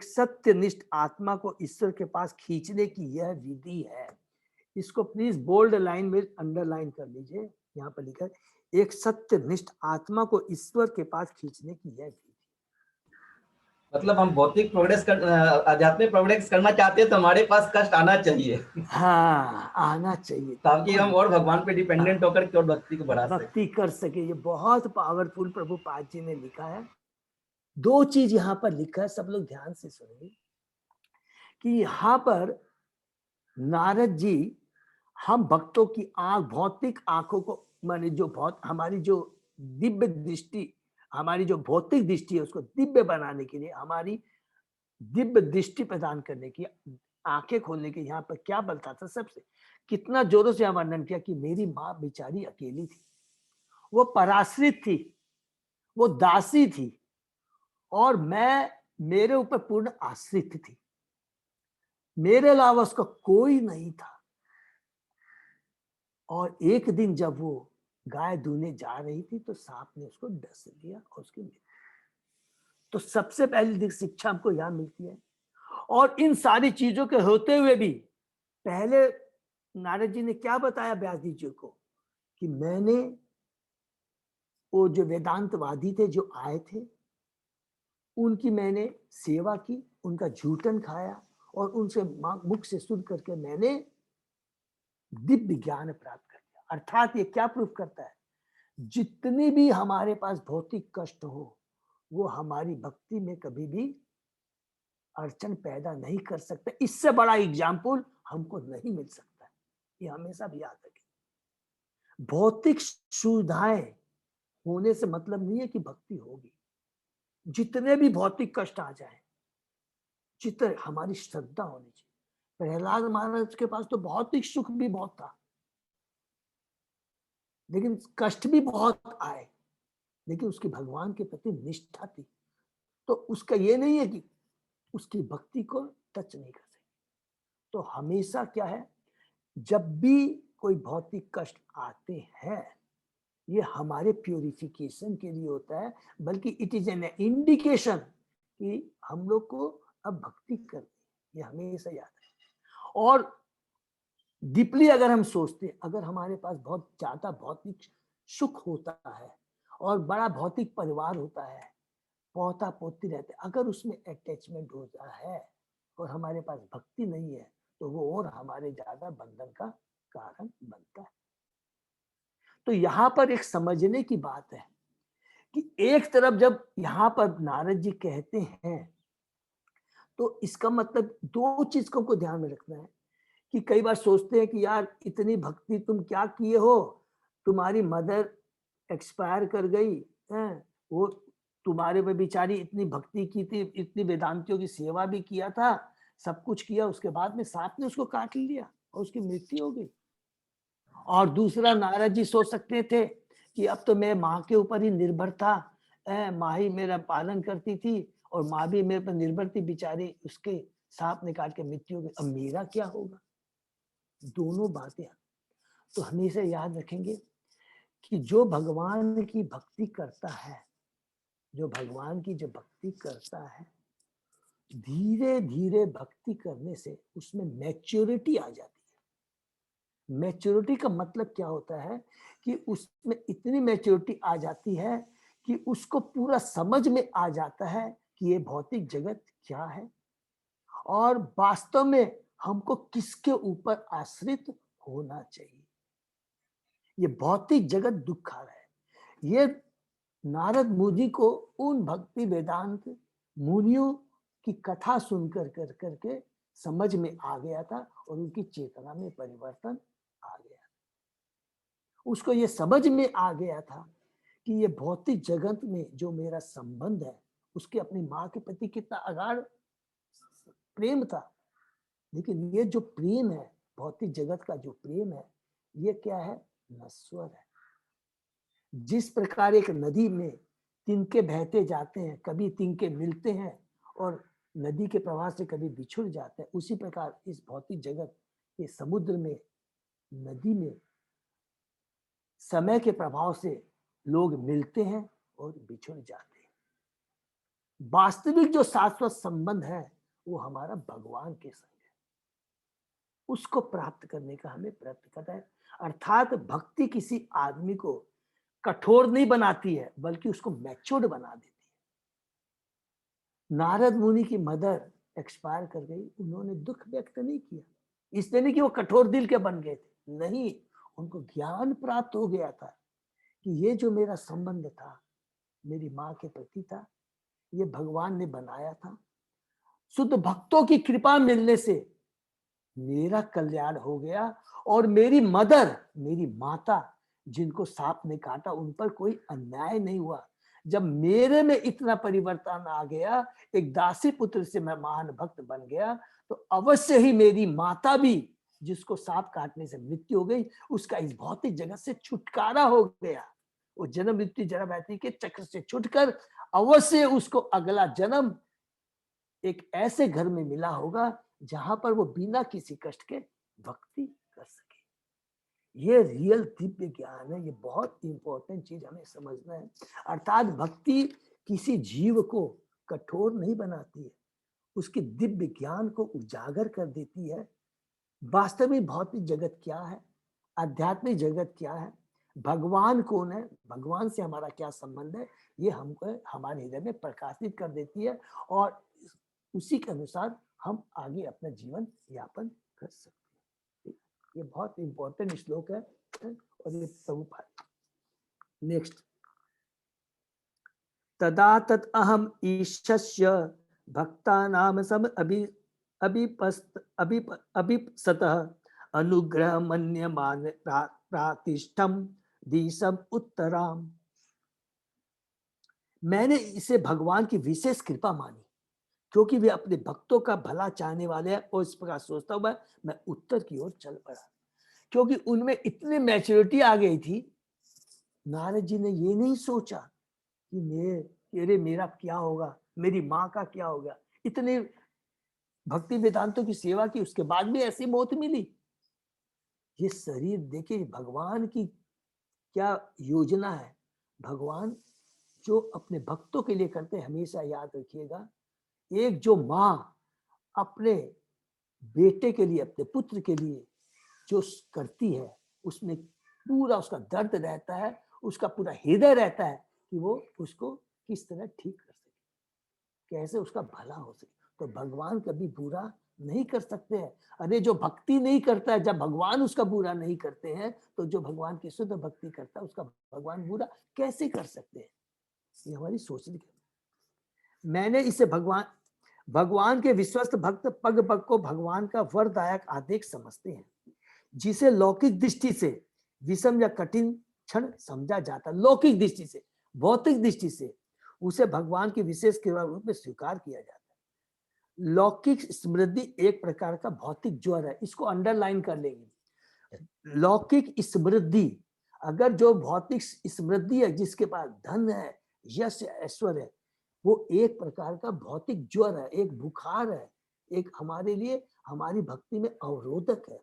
सत्यनिष्ठ आत्मा को ईश्वर के पास खींचने की यह विधि है। इसको प्लीज बोल्ड लाइन में अंडरलाइन कर लीजिए। यहाँ पर लिखा है एक सत्यनिष्ठ आत्मा को ईश्वर के पास खींचने की यह विधि। मतलब हम भौतिक प्रोग्रेस आध्यात्मिक प्रोग्रेस करना चाहते हैं तो हमारे पास कष्ट आना चाहिए। हाँ, आना चाहिए ताकि हम और भगवान पे डिपेंडेंट होकर के और भक्ति को बढ़ा सके, भक्ति कर सके। ये बहुत पावरफुल प्रभुपाद जी ने लिखा है। 2 चीज यहाँ पर लिखा है, सब लोग ध्यान से सुनिए कि यहाँ पर नारद जी हम भक्तों की आंख, भौतिक आंखों को, माने जो हमारी जो दिव्य दृष्टि, हमारी जो भौतिक दृष्टि है उसको दिव्य बनाने के लिए, हमारी दिव्य दृष्टि प्रदान करने की, आंखें खोलने के, यहाँ पर क्या बोलता था सबसे, कितना जोरों से वर्णन किया कि मेरी माँ बेचारी अकेली थी, वो पराश्रित थी, वो दासी थी और मैं, मेरे ऊपर पूर्ण आश्रित थी, मेरे अलावा उसका कोई नहीं था। और एक दिन जब वो गाय दूने जा रही थी तो सांप ने उसको डस लिया और उसकी मृत्यु। तो सबसे पहली शिक्षा हमको यहां मिलती है। और इन सारी चीजों के होते हुए भी पहले नारद जी ने क्या बताया व्यास जी को कि मैंने वो जो वेदांतवादी थे जो आए थे उनकी मैंने सेवा की, उनका झूठन खाया और उनसे मुख से सुन करके मैंने दिव्य ज्ञान प्राप्त कर लिया। अर्थात ये क्या प्रूफ करता है, जितनी भी हमारे पास भौतिक कष्ट हो वो हमारी भक्ति में कभी भी अड़चन पैदा नहीं कर सकते। इससे बड़ा एग्जाम्पल हमको नहीं मिल सकता है, ये हमेशा भी याद रखें। भौतिक सुविधाएं होने से मतलब नहीं है कि भक्ति होगी। जितने भी भौतिक कष्ट आ जाए, जितने हमारी श्रद्धा होनी चाहिए। प्रहलाद महाराज के पास तो भौतिक सुख भी बहुत था लेकिन कष्ट भी बहुत आए, लेकिन उसकी भगवान के प्रति निष्ठा थी। तो उसका ये नहीं है कि उसकी भक्ति को टच नहीं कर सके। तो हमेशा क्या है, जब भी कोई भौतिक कष्ट आते हैं ये हमारे प्यूरिफिकेशन के लिए होता है, बल्कि इट इज एन इंडिकेशन कि हम लोग को अब भक्ति करनी है। ये हमेशा याद है। और डीपली अगर हम सोचते हैं, अगर हमारे पास बहुत ज्यादा भौतिक सुख होता है और बड़ा भौतिक परिवार होता है, पोता पोती रहते, अगर उसमें अटैचमेंट होता है और हमारे पास भक्ति नहीं है तो वो और हमारे ज्यादा बंधन का कारण बनता है। तो यहाँ पर एक समझने की बात है कि एक तरफ जब यहाँ पर नारद जी कहते हैं तो इसका मतलब 2 चीज को ध्यान में रखना है कि कई बार सोचते हैं कि यार इतनी भक्ति तुम क्या किए हो, तुम्हारी मदर एक्सपायर कर गई है, वो तुम्हारे पे बेचारी इतनी भक्ति की थी, इतनी वेदांतियों की सेवा भी किया था, सब कुछ किया, उसके बाद में सांप ने उसको काट लिया और उसकी मृत्यु हो गई। और दूसरा, नारद जी सोच सकते थे कि अब तो मैं माँ के ऊपर ही निर्भर था, माँ ही मेरा पालन करती थी और माँ भी मेरे पर निर्भर थी बेचारी, उसके सांप ने काट के मृत्यु हो गई, अब मेरा क्या होगा। दोनों बातें तो हमेशा याद रखेंगे कि जो भगवान की भक्ति करता है, जो भगवान की जो भक्ति करता है, धीरे धीरे भक्ति करने से उसमें मैच्योरिटी आ जाती है। मैच्योरिटी का मतलब क्या होता है कि उसमें इतनी मैच्योरिटी आ जाती है कि उसको पूरा समझ में आ जाता है कि ये भौतिक जगत क्या है और वास्तव में हमको किसके ऊपर आश्रित होना चाहिए। ये भौतिक जगत दुखार है। ये नारद मुनि को उन भक्ति वेदांत मुनियों की कथा सुनकर कर करके समझ में आ गया था और उनकी चेतना में परिवर्तन आ गया। उसको ये समझ में आ गया था कि ये भौतिक जगत में जो मेरा संबंध है, उसके अपनी माँ के प्रति कितना अगाध प्रेम था, लेकिन ये जो प्रेम है, भौतिक जगत का जो प्रेम है, ये क्या है, नश्वर है। जिस प्रकार एक नदी में तिनके बहते जाते हैं, कभी तिनके मिलते हैं और नदी के प्रवाह से कभी बिछुड़ जाते हैं, उसी प्रकार इस भौतिक जगत के समुद्र में, नदी में समय के प्रभाव से लोग मिलते हैं और बिछुड़ जाते हैं। वास्तविक जो शाश्वत संबंध है वो हमारा भगवान के संग है, उसको प्राप्त करने का हमें प्रयत्न करना है। अर्थात भक्ति किसी आदमी को कठोर नहीं बनाती है, बल्कि उसको मैच्योर्ड बना देती है। नारद मुनि की मदर एक्सपायर कर गई, उन्होंने दुख व्यक्त नहीं किया, इसलिए नहीं कि वो कठोर दिल के बन गए थे, नहीं, उनको ज्ञान प्राप्त हो गया था कि ये जो मेरा संबंध था, मेरी माँ के प्रति था, ये भगवान ने बनाया था। शुद्ध भक्तों की कृपा मिलने से मेरा कल्याण हो गया और मेरी मदर, मेरी माता जिनको सांप ने काटा, उन पर कोई अन्याय नहीं हुआ। जब मेरे में इतना परिवर्तन आ गया, एक दासी पुत्र से मैं महान भक्त बन गया, तो अवश्य ही मेरी माता भी, जिसको सांप काटने से मृत्यु हो गई, उसका इस भौतिक जगत से छुटकारा हो गया। वो जन्म मृत्यु जरा बैठी के चक्र से छुटकर अवश्य उसको अगला जन्म एक ऐसे घर में मिला होगा जहां पर वो बिना किसी कष्ट के भक्ति कर सके। ये रियल दिव्य ज्ञान है, ये बहुत इंपॉर्टेंट चीज हमें समझना है। अर्थात भक्ति किसी जीव को कठोर नहीं बनाती है, उसके दिव्य ज्ञान को उजागर कर देती है। वास्तविक भौतिक जगत क्या है, आध्यात्मिक जगत क्या है, भगवान कौन है, भगवान से हमारा क्या संबंध है, ये हमको हमारे हृदय में प्रकाशित कर देती है और उसी के अनुसार हम आगे अपना जीवन यापन कर सकते हैं। ये बहुत इंपॉर्टेंट श्लोक है और ये प्रभुपाद। नेक्स्ट, तदा तत् अहम ईशस्य भक्तानाम सम अभिपसतः अनुग्रह मन्यमान प्रातिष्ठम दिशम उत्तराम। मैंने इसे भगवान की विशेष कृपा मानी, क्योंकि वे अपने भक्तों का भला चाहने वाले हैं, और इस प्रकार सोचता हुआ मैं उत्तर की ओर चल पड़ा, क्योंकि उनमें इतनी मैच्योरिटी आ गई थी। नारद जी ने ये नहीं सोचा कि मेरा क्या होगा, मेरी माँ का क्या होगा। इतने भक्ति वेदांतों की सेवा की, उसके बाद भी ऐसी मौत मिली। ये शरीर देखिए, भगवान की क्या योजना है। भगवान जो अपने भक्तों के लिए करते हैं, हमेशा याद रखिएगा, एक जो माँ अपने बेटे के लिए, अपने पुत्र के लिए जो करती है, उसमें पूरा उसका दर्द रहता है, उसका पूरा हृदय रहता है कि वो उसको किस तरह ठीक कर सके, कैसे उसका भला हो सके। तो भगवान कभी बुरा नहीं कर सकते हैं। अरे जो भक्ति नहीं करता है, जब भगवान उसका बुरा नहीं करते हैं, तो जो भगवान की शुद्ध भक्ति करता है उसका भगवान बुरा कैसे कर सकते हैं। ये हमारी सोचने की। मैंने इसे भगवान के विश्वस्त भक्त पग पग को भगवान का वरदायक आदेश समझते हैं, जिसे लौकिक दृष्टि से विषम या कठिन क्षण समझा जाता है। लौकिक दृष्टि से, भौतिक दृष्टि से उसे भगवान की विशेष कृपा रूप में स्वीकार किया जाता है। लौकिक समृद्धि एक प्रकार का भौतिक ज्वर है, इसको अंडरलाइन कर लेंगे। लौकिक समृद्धि, अगर जो भौतिक समृद्धि है, जिसके पास धन है, यश ऐश्वर्य है, वो एक प्रकार का भौतिक ज्वर है, एक बुखार है, एक हमारे लिए हमारी भक्ति में अवरोधक है।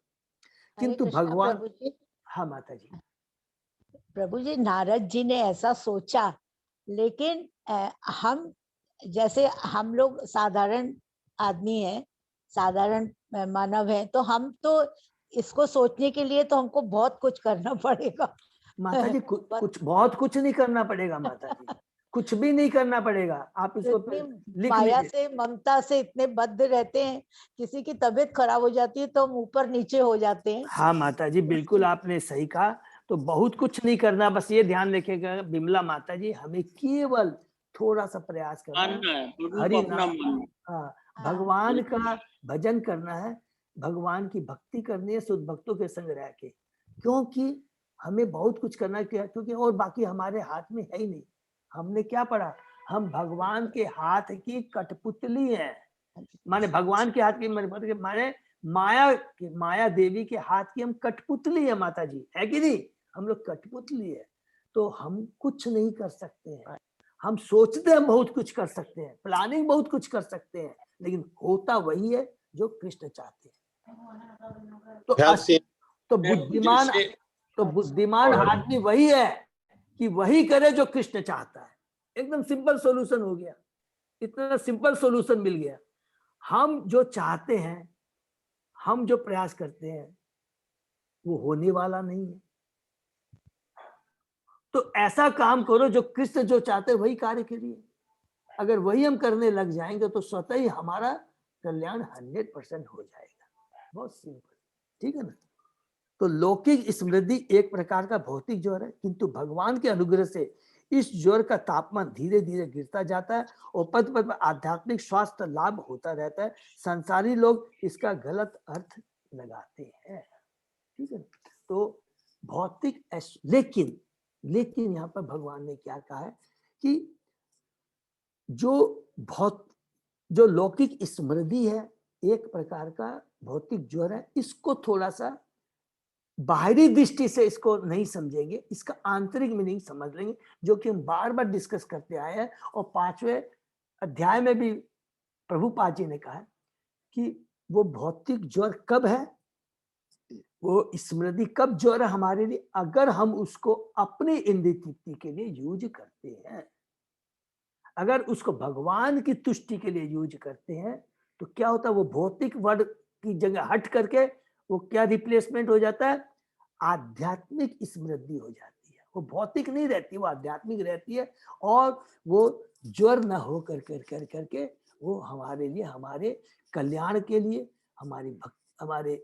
किंतु भगवान, प्रभु जी, हाँ माता जी, प्रभु जी, नारद जी ने ऐसा सोचा, लेकिन हम जैसे हम लोग साधारण आदमी हैं, साधारण मानव हैं, तो हम तो इसको सोचने के लिए तो हमको बहुत कुछ करना पड़ेगा। माता जी कुछ बहुत कुछ नहीं करना पड़ेगा माता जी, कुछ भी नहीं करना पड़ेगा। आप इसको इतनी लिख माया लीजिए। से, ममता से इतने बद्ध रहते हैं, किसी की तबीयत खराब हो जाती है तो हम ऊपर नीचे हो जाते हैं। हाँ माता जी, बिल्कुल आपने सही कहा। तो बहुत कुछ नहीं करना, बस ये ध्यान रखिएगा बिमला माता जी, हमें केवल थोड़ा सा प्रयास करना है, हरि नाम, हाँ, भगवान का भजन करना है, भगवान की भक्ति करनी है, शुद्ध भक्तों के संग रह के, क्योंकि हमें बहुत कुछ करना है, क्योंकि और बाकी हमारे हाथ में है ही नहीं। हमने क्या पढ़ा, हम भगवान के हाथ की कठपुतली हैं। माने भगवान के हाथ की माने माया देवी के हाथ की हम कठपुतली है माता जी, है कि नहीं? हम लोग कठपुतली है, तो हम कुछ नहीं कर सकते हैं। हम सोचते हैं बहुत कुछ कर सकते हैं, प्लानिंग बहुत कुछ कर सकते हैं, लेकिन होता वही है जो कृष्ण चाहते हैं। तो बुद्धिमान आदमी वही है कि वही करे जो कृष्ण चाहता है। एकदम सिंपल सॉल्यूशन हो गया, इतना सिंपल सॉल्यूशन मिल गया। हम जो चाहते हैं, हम जो प्रयास करते हैं, वो होने वाला नहीं है। तो ऐसा काम करो जो कृष्ण जो चाहते हैं वही कार्य करिए। अगर वही हम करने लग जाएंगे तो स्वतः ही हमारा कल्याण 100% हो जाएगा। बहुत सिंपल, ठीक है ना? तो लौकिक समृद्धि एक प्रकार का भौतिक ज्वर है, किंतु भगवान के अनुग्रह से इस ज्वर का तापमान धीरे धीरे गिरता जाता है और पद पद पर आध्यात्मिक स्वास्थ्य लाभ होता रहता है। संसारी लोग इसका गलत अर्थ लगाते हैं, ठीक है? तो भौतिक लेकिन यहाँ पर भगवान ने क्या कहा है कि जो लौकिक समृद्धि है एक प्रकार का भौतिक ज्वर है, इसको थोड़ा सा बाहरी दृष्टि से इसको नहीं समझेंगे, इसका आंतरिक मीनिंग समझ लेंगे, जो कि हम बार बार डिस्कस करते आए हैं। और 5वें अध्याय में भी प्रभुपाद जी ने कहा है कि वो भौतिक ज्वर कब है, वो स्मृति कब ज्वर है हमारे लिए, अगर हम उसको अपनी इंद्रिय तृप्ति के लिए यूज करते हैं। अगर उसको भगवान की तुष्टि के लिए यूज करते हैं तो क्या होता है, वो भौतिक वर्ड की जगह हट करके वो क्या रिप्लेसमेंट हो जाता है, आध्यात्मिक समृद्धि हो जाती है। वो भौतिक नहीं रहती, वो आध्यात्मिक रहती है, और वो ज्वर न हो करके वो हमारे लिए, हमारे कल्याण के लिए, हमारे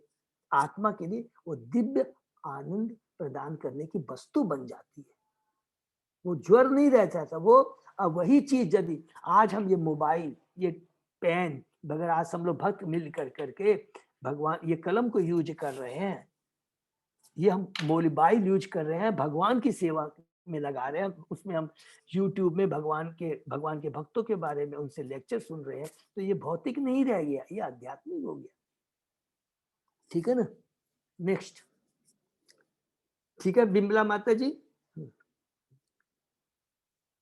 आत्मा के लिए वो दिव्य आनंद प्रदान करने की वस्तु बन जाती है। वो ज्वर नहीं रह जाता। वो अब वही चीज यदि आज हम ये मोबाइल, ये पेन वगैरह, आज हम लोग भक्त मिल करके भगवान ये कलम को यूज कर रहे हैं, ये हम मोबाइल यूज कर रहे हैं, भगवान की सेवा में लगा रहे हैं, उसमें हम YouTube में भगवान के भक्तों के बारे में उनसे लेक्चर सुन रहे हैं, तो ये भौतिक नहीं रह गया, ये आध्यात्मिक हो गया, ठीक है ना? नेक्स्ट, ठीक है बिमला माता जी।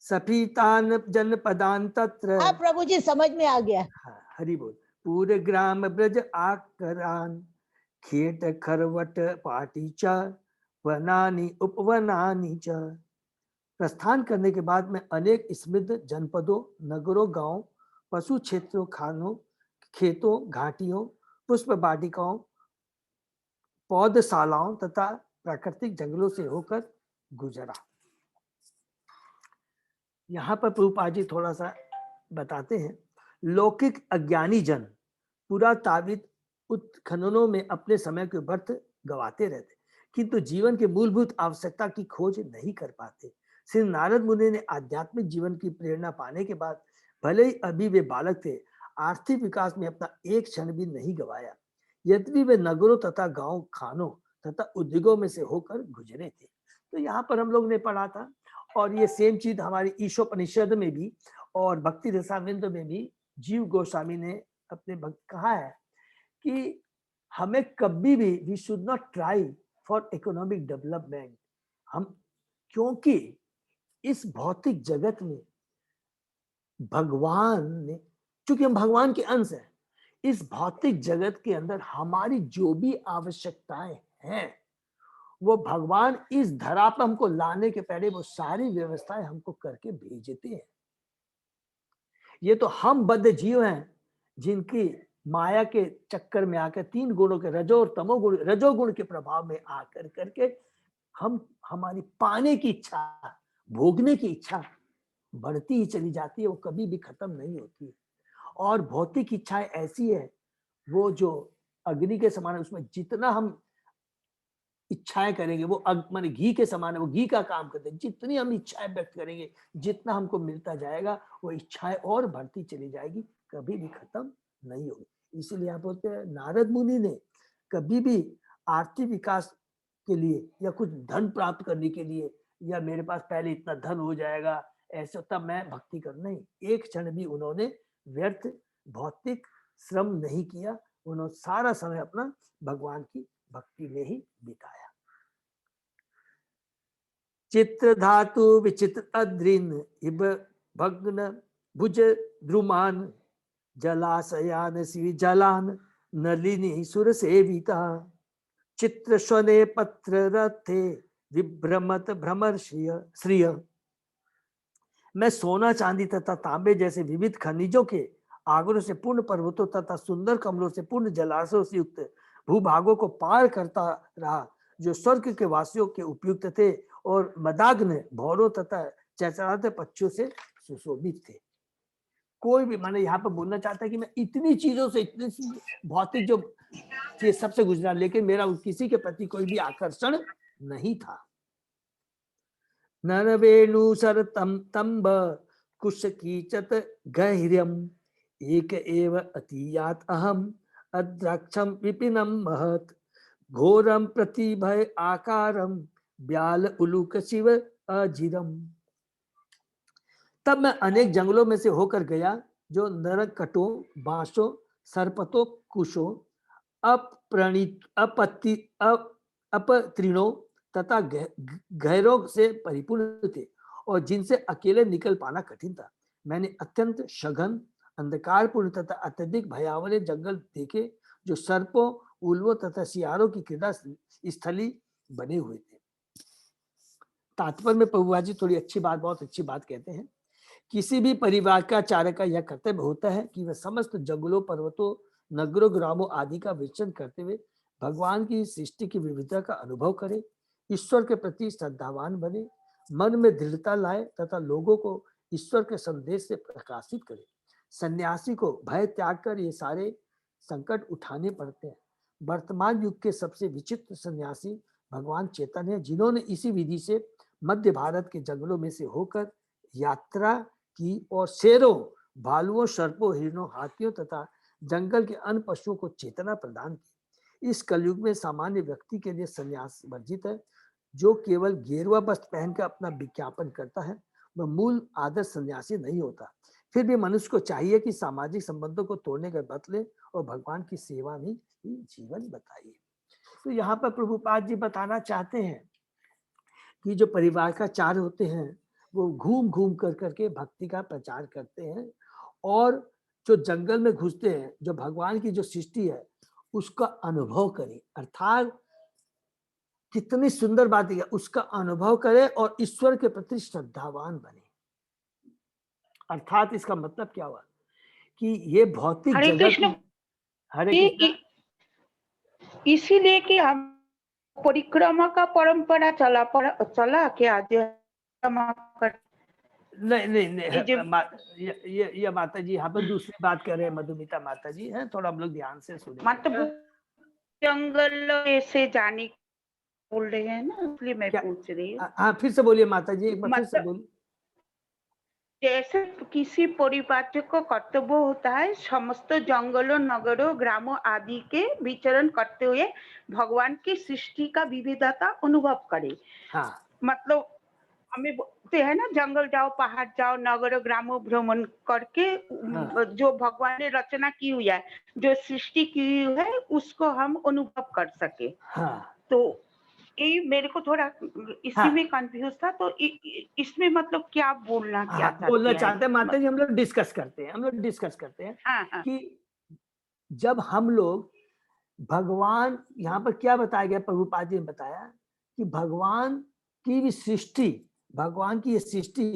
सफीतान जनपदान तत्र, हाँ प्रभु जी, समझ में आ गया। हाँ, हरि बोल। पूरे ग्राम ब्रज आकरान, खेत खरवट पाटी च, वनानि उपवनानि च। प्रस्थान करने के बाद में अनेक समृद्ध जनपदों, नगरों, गांव, पशु क्षेत्रों, खानों, खेतों, घाटियों, पुष्प वाटिकाओं, पौधशालाओं तथा प्राकृतिक जंगलों से होकर गुजरा। यहाँ पर प्रभुपाद जी थोड़ा सा बताते हैं, लौकिक अज्ञानी जन पुरातावित उत्खननों में अपने समय के व्यर्थ गवाते रहते, किंतु जीवन के मूलभूत आवश्यकता की खोज नहीं कर पाते। श्री नारद मुनि ने आध्यात्मिक जीवन की प्रेरणा पाने के बाद, भले ही अभी वे बालक थे, आर्थिक विकास में अपना एक क्षण भी नहीं गवाया, यद्यपि वे नगरों तथा गांव, खानों तथा उद्योगों में से होकर गुजरे थे। तो यहाँ पर हम लोग ने पढ़ा था, और ये सेम चीज हमारी ईशोपनिषद में भी और भक्ति रसामृत में भी जीव गोस्वामी ने अपने भक्त कहा है कि हमें कभी भी we should not try for economic development. हम, क्योंकि इस भौतिक जगत में भगवान ने, चूंकि हम भगवान के अंश हैं, इस भौतिक जगत के अंदर हमारी जो भी आवश्यकताएं हैं वो भगवान इस धरा पर हमको लाने के पहले वो सारी व्यवस्थाएं हमको करके भेजते हैं। ये तो हम बद्ध जीव हैं जिनकी माया के चक्कर में आकर 3 गुणों के रजो और तमोगुण, रजोगुण के प्रभाव में आकर करके हम, हमारी पाने की इच्छा, भोगने की इच्छा बढ़ती ही चली जाती है, वो कभी भी खत्म नहीं होती। और भौतिक इच्छाएं ऐसी है, वो जो अग्नि के समान है, उसमें जितना हम इच्छाएं करेंगे वो माने घी के समान है, वो घी का काम करते हैं। जितनी हम इच्छाएं व्यक्त करेंगे, जितना हमको मिलता जाएगा, वो इच्छाएं और बढ़ती चली जाएगी, कभी भी खत्म नहीं होगी। इसीलिए आप बोलते हैं नारद मुनि ने कभी भी आर्थिक विकास के लिए या कुछ धन प्राप्त करने के लिए, या मेरे पास पहले इतना धन हो जाएगा ऐसा तब मैं भक्ति कर, नहीं, एक क्षण भी उन्होंने व्यर्थ भौतिक श्रम नहीं किया। उन्होंने सारा समय अपना भगवान की भक्ति में ही बिताया। चित्र धातु विचित्र अद्रिन इब भग्न भुज द्रुमान जलाशयान शिव जलान नलिनी सुर सेविता चित्र स्वने पत्र रथे विभ्रमत भ्रमर श्रिय। मैं सोना चांदी तथा तांबे जैसे विविध खनिजों के आगरों से पूर्ण पर्वतों तथा सुंदर कमलों से पूर्ण जलाशयों से युक्त भूभागों को पार करता रहा, जो स्वर्ग के वासियों के उपयुक्त थे और मदाग्न भौरों तथा चहचहाते पक्षियों से सुशोभित थे। कोई भी, मैंने यहाँ पर बोलना चाहता है कि मैं इतनी चीजों से, इतनी भौतिक जो चीज सबसे गुजरा, लेकिन मेरा किसी के प्रति कोई भी आकर्षण नहीं था। नरवेणु सर तंब कुश कीचत गहिर्यम एक एव अतीयात अहम अद्राक्षम विपिनम महत घोरम प्रतिभय आकारम ब्याल उलूक शिव अजिरम। तब मैं अनेक जंगलों में से होकर गया, जो नरकटों, बांसों, सरपतों, कुशों, अप्रणित अपत्रिणों तथा गहरों से परिपूर्ण थे और जिनसे अकेले निकल पाना कठिन था। मैंने अत्यंत सघन, अंधकारपूर्ण तथा अत्यधिक भयावह जंगल देखे, जो सर्पों, उल्वों तथा सियारों की क्रीड़ा स्थली बने हुए थे। तात्पर्य में प्रभुपाद जी थोड़ी अच्छी बात, बहुत अच्छी बात कहते हैं। किसी भी परिवार का चारक का यह कर्तव्य होता है कि वह समस्त जंगलों, पर्वतों, नगरों, ग्रामों आदि का विचरण करते हुए भगवान की सृष्टि की विविधता का अनुभव करे, ईश्वर के प्रति श्रद्धावान बने, मन में दृढ़ता लाए तथा लोगों को ईश्वर के संदेश से प्रकाशित करे। सन्यासी को भय त्याग कर ये सारे संकट उठाने पड़ते हैं। वर्तमान युग के सबसे विचित्र सन्यासी भगवान चैतन्य हैं, जिन्होंने इसी विधि से मध्य भारत के जंगलों में से होकर यात्रा की और शेरों, भालुओं, सर्पों, हिरणों, हाथियों तथा जंगल के अन्य पशुओं को चेतना प्रदान की। इस कलयुग में सामान्य व्यक्ति के लिए संन्यास वर्जित है। जो केवल गेरुआ वस्त्र पहनकर अपना विज्ञापन करता है, वह मूल आदर्श सन्यासी नहीं होता। फिर भी मनुष्य को चाहिए कि सामाजिक संबंधों को तोड़ने का व्रत ले और भगवान की सेवा में ही जीवन बताइए। तो यहाँ पर प्रभुपाद जी बताना चाहते हैं कि जो परिवार का चार होते हैं, वो घूम घूम कर करके भक्ति का प्रचार करते हैं, और जो जंगल में घुसते हैं, जो भगवान की जो सृष्टि है उसका अनुभव करें, अर्थात कितनी सुंदर बात है, उसका अनुभव करें और ईश्वर के प्रति श्रद्धावान बने। अर्थात इसका मतलब क्या हुआ कि ये भौतिक हरे जगत, कृष्ण, हरे कृष्ण, इसीलिए कि हम परिक्रमा का परंपरा चला कि आज नहीं नहीं नहीं, ये ये माता जी यहाँ पर दूसरी बात कर रहे हैं, मधुमिता माता जी हैं, थोड़ा हम लोग ध्यान से सुने। मतलब जंगल से जाने बोल रहे हैं ना, इसलिए मैं पूछ रही हूँ। हाँ, फिर से बोलिए माता जी, एक बार फिर से बोलिए। जैसे किसी परिवार को कर्तव्य होता है समस्त जंगलों, नगरों, ग्रामों आदि के विचरण करते हुए भगवान की सृष्टि का विविधता अनुभव करे। हाँ, मतलब हमें बोलते हैं ना, जंगल जाओ, पहाड़ जाओ, नगर ग्रामो भ्रमण करके हाँ। जो भगवान ने रचना की हुई है, जो सृष्टि की हुई है, उसको हम अनुभव कर सके। हाँ तो ये मेरे को थोड़ा इसी हाँ में कंफ्यूज था, तो इसमें मतलब क्या बोलना क्या हाँ, बोलना चाहते चाहते हैं माता हैं? जी, हम लोग डिस्कस करते हैं, हम लोग डिस्कस करते हैं हाँ हाँ कि जब हम लोग भगवान, यहाँ पर क्या बताया गया, प्रभुपाद जी ने बताया कि भगवान की भी सृष्टि, भगवान की ये सृष्टि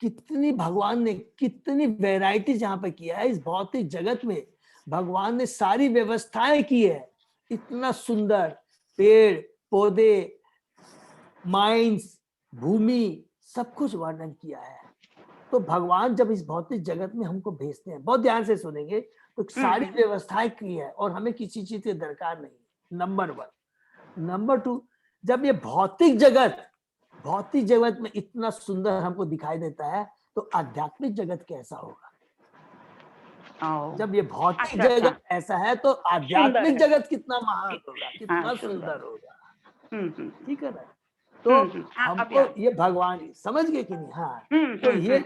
कितनी, भगवान ने कितनी वैरायटीज यहाँ पर किया है इस भौतिक जगत में। भगवान ने सारी व्यवस्थाएं की है, इतना सुंदर पेड़ पौधे, माइंस, भूमि, सब कुछ वर्णन किया है। तो भगवान जब इस भौतिक जगत में हमको भेजते हैं, बहुत ध्यान से सुनेंगे, तो सारी व्यवस्थाएं की है और हमें किसी चीज की दरकार नहीं, नंबर 1। नंबर 2, जब ये भौतिक जगत में इतना सुंदर हमको दिखाई देता है, तो आध्यात्मिक जगत कैसा होगा? जब ये भौतिक अच्छा, जगत ऐसा है, तो आध्यात्मिक है। जगत कितना महान होगा, हाँ, कितना सुंदर। सुंदर होगा। ठीक है ना? हाँ, तो अभी हमको आ- ये भगवान समझ गए कि नहीं? हाँ। तो ये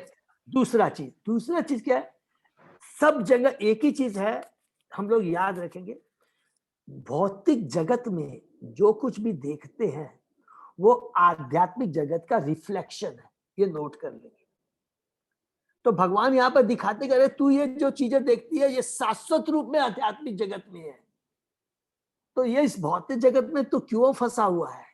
दूसरा चीज क्या है? सब जगह एक ही चीज है, हम लोग याद रखेंगे, भौतिक जगत में जो कुछ भी देखते हैं वो आध्यात्मिक जगत का रिफ्लेक्शन है, ये नोट कर लेंगे। तो भगवान यहाँ पर दिखाते करे, तू ये जो चीजें देखती है ये शाश्वत रूप में आध्यात्मिक जगत में है। तो ये इस भौतिक जगत में तू क्यों फंसा हुआ है?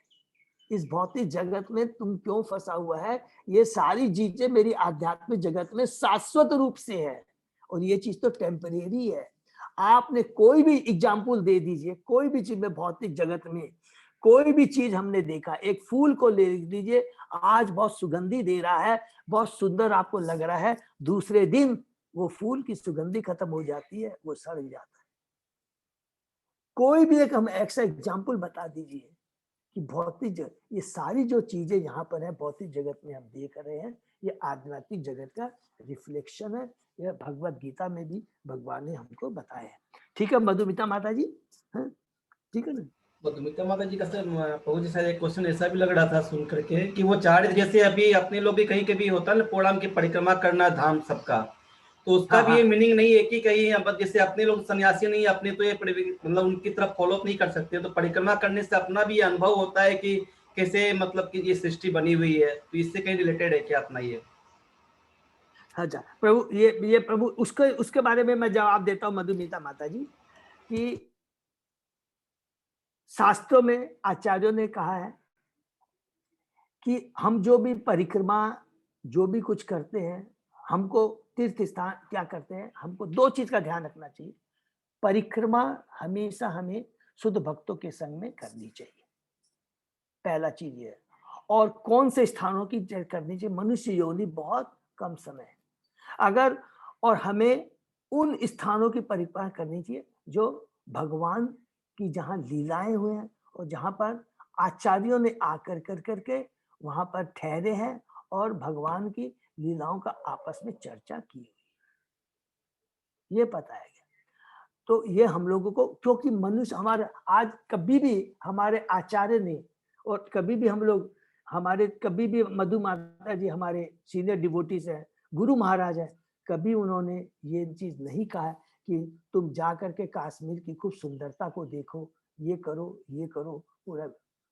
इस भौतिक जगत में तुम क्यों फंसा हुआ है? ये सारी चीजें मेरी आध्यात्मिक जगत में शाश्वत रूप से है, और ये चीज तो टेम्परेरी है। आपने कोई भी एग्जाम्पल दे दीजिए, कोई भी चीज में, भौतिक जगत में कोई भी चीज हमने देखा, एक फूल को ले लीजिए, आज बहुत सुगंधी दे रहा है, बहुत सुंदर आपको लग रहा है, दूसरे दिन वो फूल की सुगंधी खत्म हो जाती है, वो सड़ जाता है। कोई भी एक हम ऐसा एग्जाम्पल बता दीजिए कि भौतिक जगत, ये सारी जो चीजें यहाँ पर है भौतिक जगत में हम देख रहे हैं, ये आध्यात्मिक जगत का रिफ्लेक्शन है। यह भगवत गीता में भी भगवान ने हमको बताया है। ठीक है मधुमिता माता जी? हाँ, ठीक है ना? मधुमिता माता जी का सर, प्रभु जी, शायद एक क्वेश्चन ऐसा भी लग रहा था सुन करके कि वो चाह रहे थे, जैसे अभी अपने लोग भी कहीं कभी होता है ना, पोड़ाम की परिक्रमा करना धाम सबका, तो उसका हाँ, भी ये हाँ। मीनिंग नहीं है कि कहीं जैसे अपने लोग सन्यासी नहीं, अपने तो ये मतलब उनकी तरफ फॉलो अप नहीं कर सकते, तो परिक्रमा करने से अपना भी अनुभव होता है कि कैसे मतलब कि ये सृष्टि बनी हुई है, तो इससे कहीं रिलेटेड है क्या अपना ये? अच्छा प्रभु, ये प्रभु उसके बारे में मैं जवाब देता हूँ मधुमिता माता जी, कि शास्त्रों में आचार्यों ने कहा है कि हम जो भी परिक्रमा, जो भी कुछ करते हैं, हमको तीर्थ स्थान क्या करते हैं, हमको 2 चीज का ध्यान रखना चाहिए। परिक्रमा हमेशा हमें शुद्ध भक्तों के संग में करनी चाहिए, पहला चीज ये है। और कौन से स्थानों की करनी चाहिए? मनुष्य योनि बहुत कम समय है अगर, और हमें उन स्थानों की परिक्रमा करनी चाहिए जो भगवान की जहाँ लीलाएं हुए हैं, और जहाँ पर आचार्यों ने आकर कर करके वहां पर ठहरे हैं और भगवान की लीलाओं का आपस में चर्चा की हुई, ये बताया गया। तो ये हम लोगों को, क्योंकि मनुष्य हमारे आज कभी भी हमारे आचार्य ने, और कभी भी हम लोग हमारे, कभी भी मधु माता जी हमारे सीनियर डिवोटीज है, गुरु महाराज है, कभी उन्होंने ये चीज नहीं कहा कि तुम जा करके कश्मीर की खूब सुंदरता को देखो, ये करो पूरा।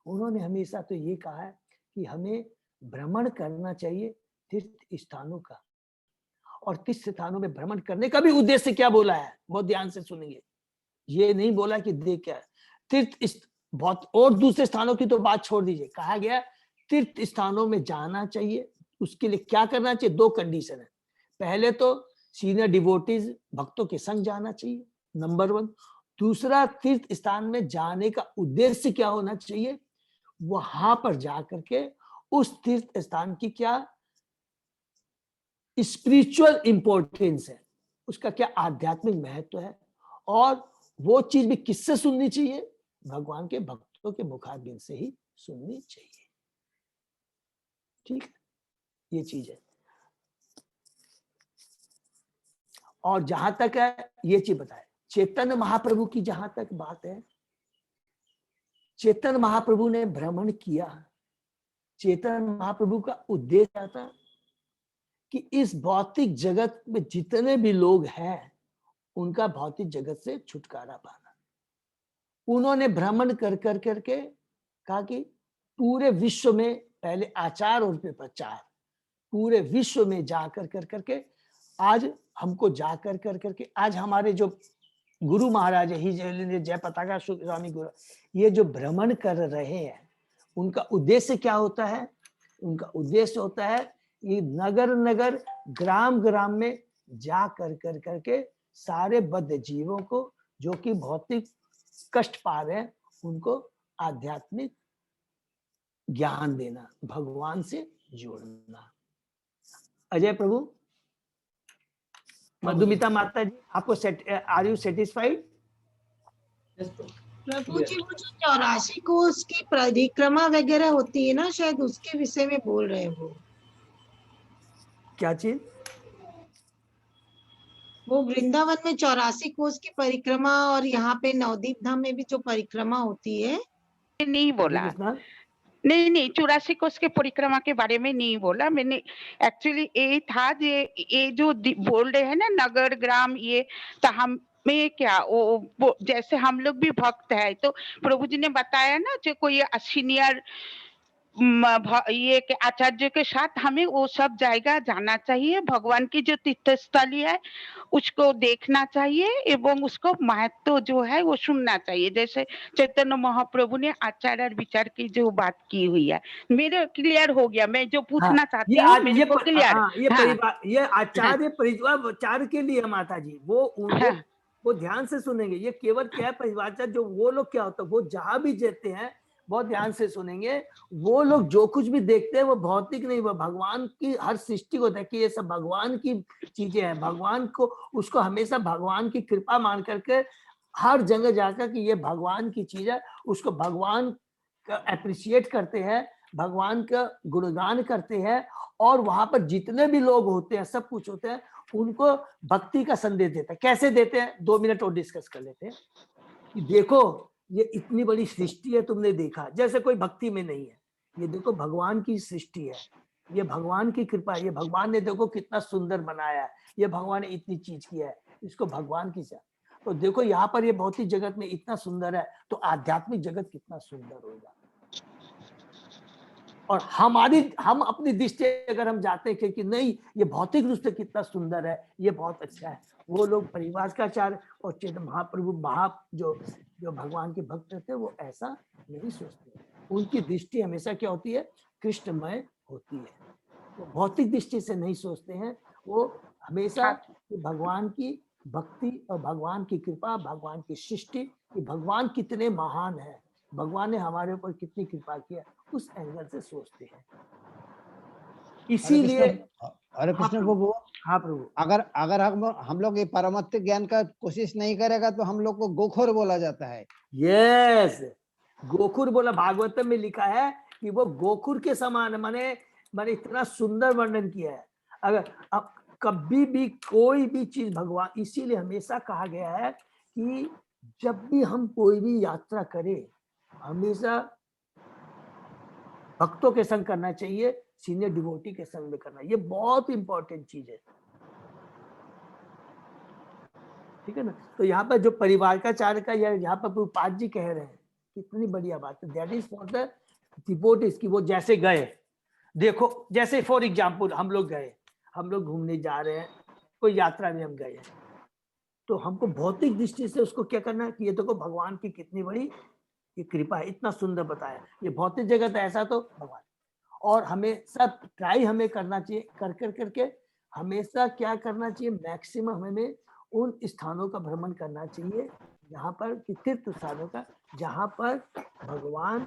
उन्होंने हमेशा तो ये कहा है कि हमें भ्रमण करना चाहिए तीर्थ स्थानों का, और तीर्थ स्थानों में भ्रमण करने का भी उद्देश्य क्या बोला है, बहुत ध्यान से सुनेंगे। ये नहीं बोला कि देख क्या तीर्थ, बहुत और दूसरे स्थानों की तो बात छोड़ दीजिए, कहा गया तीर्थ स्थानों में जाना चाहिए। उसके लिए क्या करना चाहिए? 2 कंडीशन है। पहले तो सीनियर डिवोटीज भक्तों के संग जाना चाहिए, नंबर 1। दूसरा, तीर्थ स्थान में जाने का उद्देश्य क्या होना चाहिए? वहां पर जाकर के उस तीर्थ स्थान की क्या स्पिरिचुअल इंपॉर्टेंस है, उसका क्या आध्यात्मिक महत्व है, और वो चीज भी किससे सुननी चाहिए? भगवान के भक्तों के मुखारबिंद से ही सुननी चाहिए। ठीक, ये चीज है। और जहां तक है ये चीज बताए, चैतन्य महाप्रभु की जहां तक बात है, चैतन्य महाप्रभु ने भ्रमण किया, चैतन्य महाप्रभु का उद्देश्य क्या था कि इस भौतिक जगत में जितने भी लोग हैं उनका भौतिक जगत से छुटकारा पाना। उन्होंने भ्रमण कर करके कहा कि पूरे विश्व में पहले आचार और फिर प्रचार, पूरे विश्व में जाकर करके आज हमको जाकर करके आज हमारे जो गुरु महाराज ही जय पताका स्वामी गुरु, ये जो भ्रमण कर रहे हैं उनका उद्देश्य क्या होता है? उनका उद्देश्य होता है ये नगर नगर ग्राम ग्राम में जा करके सारे बद्ध जीवों को जो कि भौतिक कष्ट पा रहे हैं उनको आध्यात्मिक ज्ञान देना, भगवान से जोड़ना। अजय प्रभु, मधुमिता माता जी, आपको आर यू सेटिस्फाइड? प्रभु जी वो जो 84 कोस की परिक्रमा वगैरह होती है ना, शायद उसके विषय में बोल रहे हैं वो। क्या चीज? वो वृंदावन में 84 कोस की परिक्रमा और यहाँ पे नवदीप धाम में भी जो परिक्रमा होती है। नहीं बोला, नहीं 84 कोस के परिक्रमा के बारे में नहीं बोला मैंने। एक्चुअली ये था ये जो बोल रहे हैं ना नगर ग्राम, ये तो हम में क्या वो जैसे हम लोग भी भक्त है तो प्रभु जी ने बताया ना जो कोई सीनियर ये के आचार्य के साथ हमें वो सब जाएगा जाना चाहिए, भगवान की जो तीर्थस्थली है उसको देखना चाहिए एवं उसको महत्व जो है वो सुनना चाहिए। जैसे चैतन्य महाप्रभु ने आचार और विचार की जो बात की हुई है, मेरे क्लियर हो गया। मैं जो पूछना चाहती हूँ मेरे को क्लियर। ये आचार्य परिवार के लिए माता जी वो ध्यान से सुनेंगे। ये केवल क्या है परिवार, जो वो लोग क्या होता है वो जहां भी जाते हैं बहुत ध्यान से सुनेंगे। वो लोग जो कुछ भी देखते हैं वो भौतिक नहीं, वो भगवान की हर सृष्टि को देख के ये सब भगवान की चीजें हैं। भगवान को उसको हमेशा भगवान की कृपा मान करके हर जगह जाकर कि ये भगवान की चीज है उसको भगवान का अप्रिशिएट करते हैं, भगवान का गुणगान करते हैं। और वहां पर जितने भी लोग होते हैं सब कुछ होते हैं उनको भक्ति का संदेश देते हैं। कैसे देते हैं 2 मिनट और डिस्कस कर लेते हैं कि देखो ये इतनी बड़ी सृष्टि है, तुमने देखा, जैसे कोई भक्ति में नहीं है, ये देखो भगवान की सृष्टि है, ये भगवान की कृपा है, ये भगवान ने देखो कितना सुंदर बनाया है, ये भगवान ने इतनी चीज किया है, इसको भगवान की से तो देखो यहाँ पर ये भौतिक जगत में इतना सुंदर है तो आध्यात्मिक जगत कितना सुंदर होगा। और हम अपनी दृष्टि अगर हम जाते हैं कि नहीं ये भौतिक रूप से कितना सुंदर है, ये बहुत अच्छा है, वो लोग परिवार का आचार्य और चैतन्य महाप्रभु जो भगवान के भक्त रहते हैं वो ऐसा नहीं सोचते। उनकी दृष्टि हमेशा क्या होती है? कृष्णमय होती है। वो भौतिक दृष्टि से नहीं सोचते हैं, वो हमेशा भगवान की भक्ति और भगवान की कृपा, भगवान की सृष्टि, कि भगवान कितने महान है, भगवान ने हमारे ऊपर कितनी कृपा किया, उस एंगल से सोचते हैं। इसीलिए हरे कृष्ण प्रभु, हाँ प्रभु, अगर हम लोग ये परमात्म ज्ञान का कोशिश नहीं करेगा तो हम लोग को गोखोर बोला जाता है। यस, गोखुर बोला, भागवतम में लिखा है कि वो गोखुर के समान, माने इतना सुंदर वर्णन किया है। अगर कभी भी कोई भी चीज भगवान, इसीलिए हमेशा कहा गया है कि जब भी हम कोई भी यात्रा करें हमेशा भक्तों के संग करना चाहिए, सीनियर डिवोटी के संग में करना, ये बहुत इंपॉर्टेंट चीज है, ठीक है ना। तो यहाँ पर जो परिवार का चार्य का यहाँ पर प्रभुपाद जी कह रहे हैं कितनी बढ़िया बात है। That is for the devotees की वो जैसे गए, देखो जैसे फॉर एग्जाम्पल हम लोग घूमने जा रहे हैं, कोई यात्रा में हम गए हैं, तो हमको भौतिक दृष्टि से उसको क्या करना है कि ये देखो भगवान की कितनी बड़ी ये कृपा है, इतना सुंदर बताया, ये भौतिक जगत ऐसा तो भगवान। और हमें सब ट्राई हमें करना चाहिए, कर करके हमेशा क्या करना चाहिए, मैक्सिमम हमें उन स्थानों का भ्रमण करना चाहिए जहाँ पर तीर्थ स्थानों का, जहाँ पर भगवान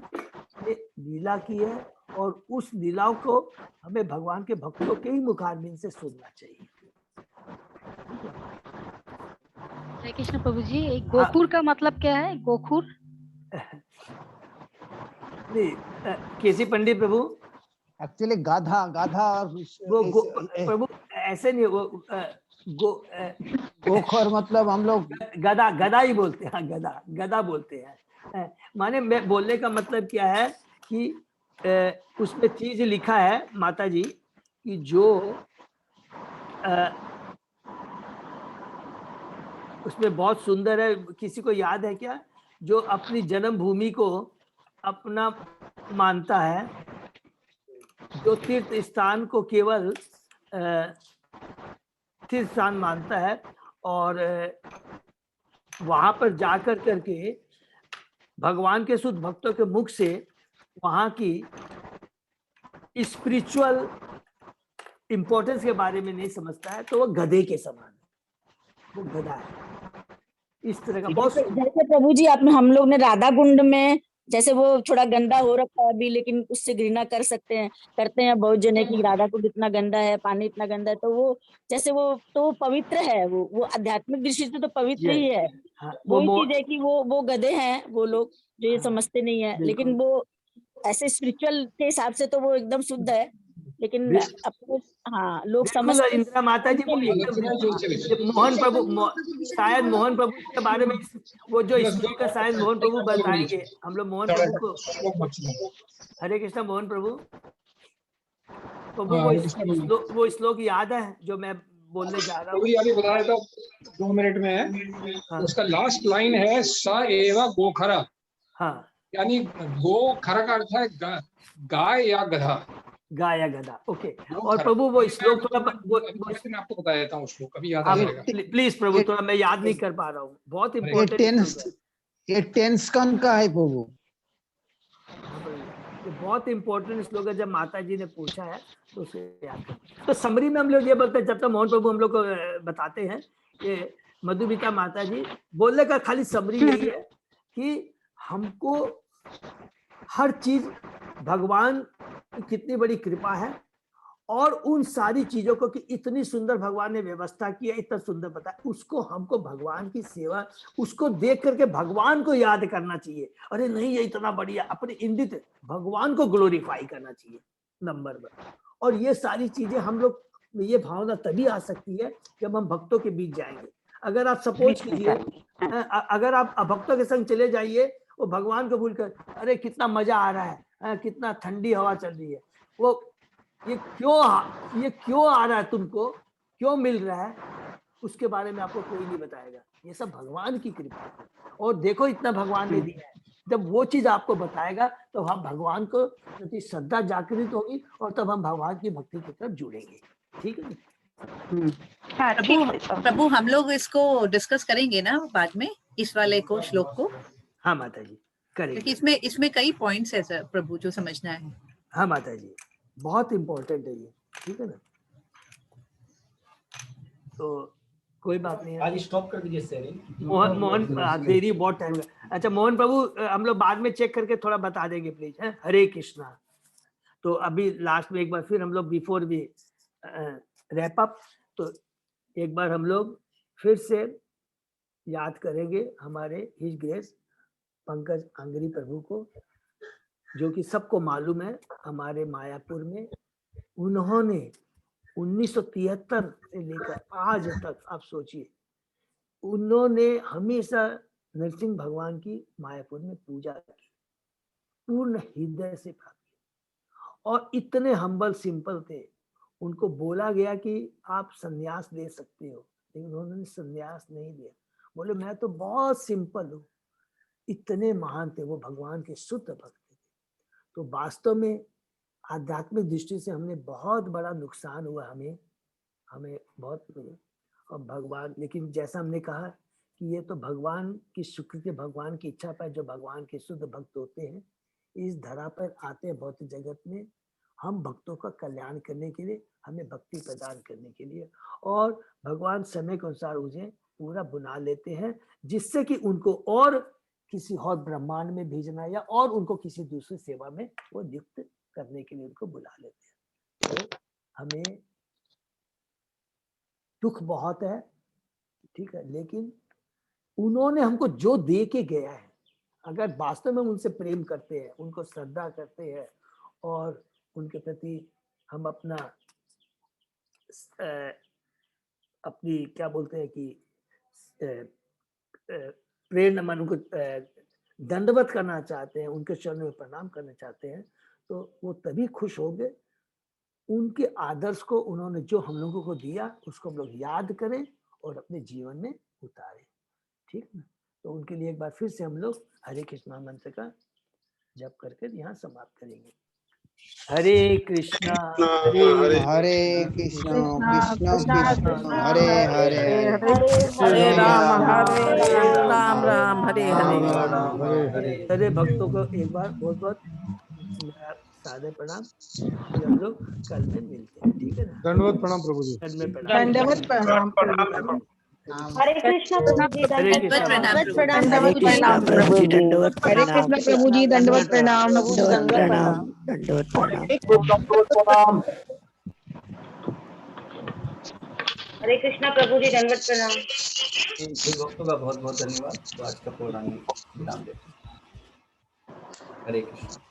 ने लीला की है, और उस लीलाओं को हमें भगवान के भक्तों के ही मुखारबिंद से सुनना चाहिए। हरे कृष्ण प्रभु जी, गोखुर का मतलब क्या है? गोखुर केसी पंडित प्रभु, एक्चुअली गाधा और वो प्रभु ऐसे नहीं, वो गोखोर मतलब हम लोग गदा ही बोलते हैं, गदा बोलते हैं। माने मैं बोलने का मतलब क्या है कि उसमें चीज लिखा है माता जी कि जो उसमें बहुत सुंदर है, किसी को याद है क्या? जो अपनी जन्मभूमि को अपना मानता है, जो तीर्थ स्थान को केवल तीर्थ स्थान मानता है और वहां पर जाकर करके भगवान के शुद्ध भक्तों के मुख से वहां की स्पिरिचुअल इंपॉर्टेंस के बारे में नहीं समझता है, तो वो गधे के समान है, वो गधा है। इस तरह का बहुत जैसे प्रभु जी आप हम लोग ने राधा कुंड में जैसे वो थोड़ा गंदा हो रखा है अभी, लेकिन उससे घृणा करते हैं बहुत जने की राधा कुंड इतना गंदा है, पानी इतना गंदा है, तो वो जैसे वो तो पवित्र है, वो आध्यात्मिक दृष्टि से तो पवित्र ही है। हाँ, वही चीज है कि वो गधे हैं वो लोग जो ये समझते नहीं है, लेकिन वो ऐसे स्पिरिचुअल के हिसाब से तो वो एकदम शुद्ध है, लेकिन अपने हाँ लोग समझते इंदिरा माता जी मोहन प्रभु, शायद मोहन प्रभु के बारे में वो जो श्लोक है शायद मोहन प्रभु बताएंगे। हम लोग मोहन प्रभु को, हरे कृष्णा मोहन प्रभु वो श्लोक याद है जो मैं बोलने जा रहा हूँ? अभी बताया था 2 मिनट में है। हाँ। उसका लास्ट लाइन है स एव गोखरा। हाँ, यानी गोखरा का अर्थ है गाय या गधा, गाय या गधा। ओके, और प्रभु वो श्लोक थोड़ा मैं आपको बता देता हूँ श्लोक, कभी याद आ जाएगा। प्लीज प्रभु, थोड़ा मैं याद नहीं कर पा रहा हूँ, बहुत इम्पोर्टेंट। ये टेंस कौन का है प्रभु? बहुत इंपॉर्टेंट श्लोक है, जब माता जी ने पूछा है तो उसे याद कर। तो समरी में हम लोग ये बोलते हैं, जब तक मोहन प्रभु हम लोग को बताते हैं कि मधुमिता माता जी बोलने का खाली समरी यही है कि हमको हर चीज भगवान की कितनी बड़ी कृपा है और उन सारी चीजों को कि इतनी सुंदर भगवान ने व्यवस्था की है, इतना सुंदर बताया, उसको हमको भगवान की सेवा, उसको देख करके भगवान को याद करना चाहिए। अरे नहीं ये इतना बढ़िया, अपने इंदित भगवान को ग्लोरीफाई करना चाहिए नंबर 1। और ये सारी चीजें हम लोग, ये भावना तभी आ सकती है जब हम भक्तों के बीच जाएंगे। अगर आप सपोज कीजिए, अगर आप भक्तों के संग चले जाइए, वो भगवान को भूलकर अरे कितना मजा आ रहा है, कितना ठंडी हवा चल रही है, वो ये क्यों आ रहा है, तुमको क्यों मिल रहा है, उसके बारे में आपको कोई नहीं बताएगा। ये सब भगवान की कृपा है, और देखो इतना भगवान ने दिया है। जब वो चीज आपको बताएगा तो हम भगवान को प्रति श्रद्धा जागृत होगी और तब हम भगवान की भक्ति की तरफ जुड़ेंगे। ठीक है? प्रभु हम लोग इसको डिस्कस करेंगे ना बाद में, इस वाले को श्लोक को। हाँ माता जी करेंगे, क्योंकि इसमें कई पॉइंट्स है सर प्रभु जो समझना है। हाँ माता जी बहुत इम्पोर्टेंट है ये, ठीक है ना? तो कोई बात नहीं है, आज स्टॉप कर दीजिए शेयरिंग। मोहन देरी बहुत टाइम। अच्छा मोहन प्रभु, हम लोग बाद में चेक करके थोड़ा बता देंगे प्लीज, है? हरे कृष्णा। तो अभी लास्ट में एक बार फिर हम लोग बिफोर वी रैप अप, तो एक बार हम लोग फिर से याद करेंगे हमारे हिज ग्रेस पंकज आंगरी प्रभु को, जो कि सबको मालूम है हमारे मायापुर में उन्होंने 1973 से लेकर आज तक, आप सोचिए, उन्होंने हमेशा नरसिंह भगवान की मायापुर में पूजा की, पूर्ण हृदय से प्राप्त की, और इतने हम्बल सिंपल थे। उनको बोला गया कि आप संन्यास ले सकते हो, लेकिन उन्होंने संन्यास नहीं लिया, बोले मैं तो बहुत सिंपल हूँ। इतने महान थे वो, भगवान के शुद्ध भक्त थे। तो वास्तव में आध्यात्मिक दृष्टि से हमने बहुत बड़ा नुकसान हुआ, हमें बहुत, और भगवान, लेकिन जैसा हमने कहा कि ये तो भगवान की स्वीकृति, भगवान की इच्छा पर जो भगवान के शुद्ध भक्त होते हैं इस धरा पर आते हैं भौतिक जगत में, हम भक्तों का कल्याण करने के लिए, हमें भक्ति प्रदान करने के लिए, और भगवान समय के अनुसार उन्हें पूरा बुला लेते हैं, जिससे कि उनको और किसी और ब्रह्मांड में भेजना या और उनको किसी दूसरी सेवा में वो नियुक्त करने के लिए उनको बुला लेते हैं। तो हमें दुख बहुत है, ठीक है, लेकिन उन्होंने हमको जो दे के गया है, अगर वास्तव में उनसे प्रेम करते हैं, उनको श्रद्धा करते हैं और उनके प्रति हम अपनी क्या बोलते हैं कि प्रेरणा, उनको दंडवत करना चाहते हैं, उनके चरणों में प्रणाम करना चाहते हैं, तो वो तभी खुश होंगे। उनके आदर्श को उन्होंने जो हम लोगों को दिया उसको हम लोग याद करें और अपने जीवन में उतारें, ठीक ना। तो उनके लिए एक बार फिर से हम लोग हरे कृष्णा मंत्र का जप करके यहाँ समाप्त करेंगे। हरे कृष्णा हरे कृष्णा कृष्णा कृष्णा हरे हरे हरे राम राम हरे हरे। सारे भक्तों को एक बार बहुत बहुत मेरा सादर प्रणाम। फिर हम लोग कल में मिलते हैं, ठीक है ना। दंडवत प्रणाम प्रभु जी। दंडवत प्रणाम। हरे कृष्णा प्रभु जी, हरे दंडवत कृष्णा प्रणाम। हरे कृष्णा प्रभु जी, दंडवत हरे कृष्ण प्रभु जी, दंडवत प्रणाम। दंडवत प्रणाम। हरे कृष्णा प्रभु जी, दंडवत प्रणाम। इन भक्तों का बहुत बहुत धन्यवाद। तो आज का प्रोग्राम विराम देते हैं। हरे कृष्ण।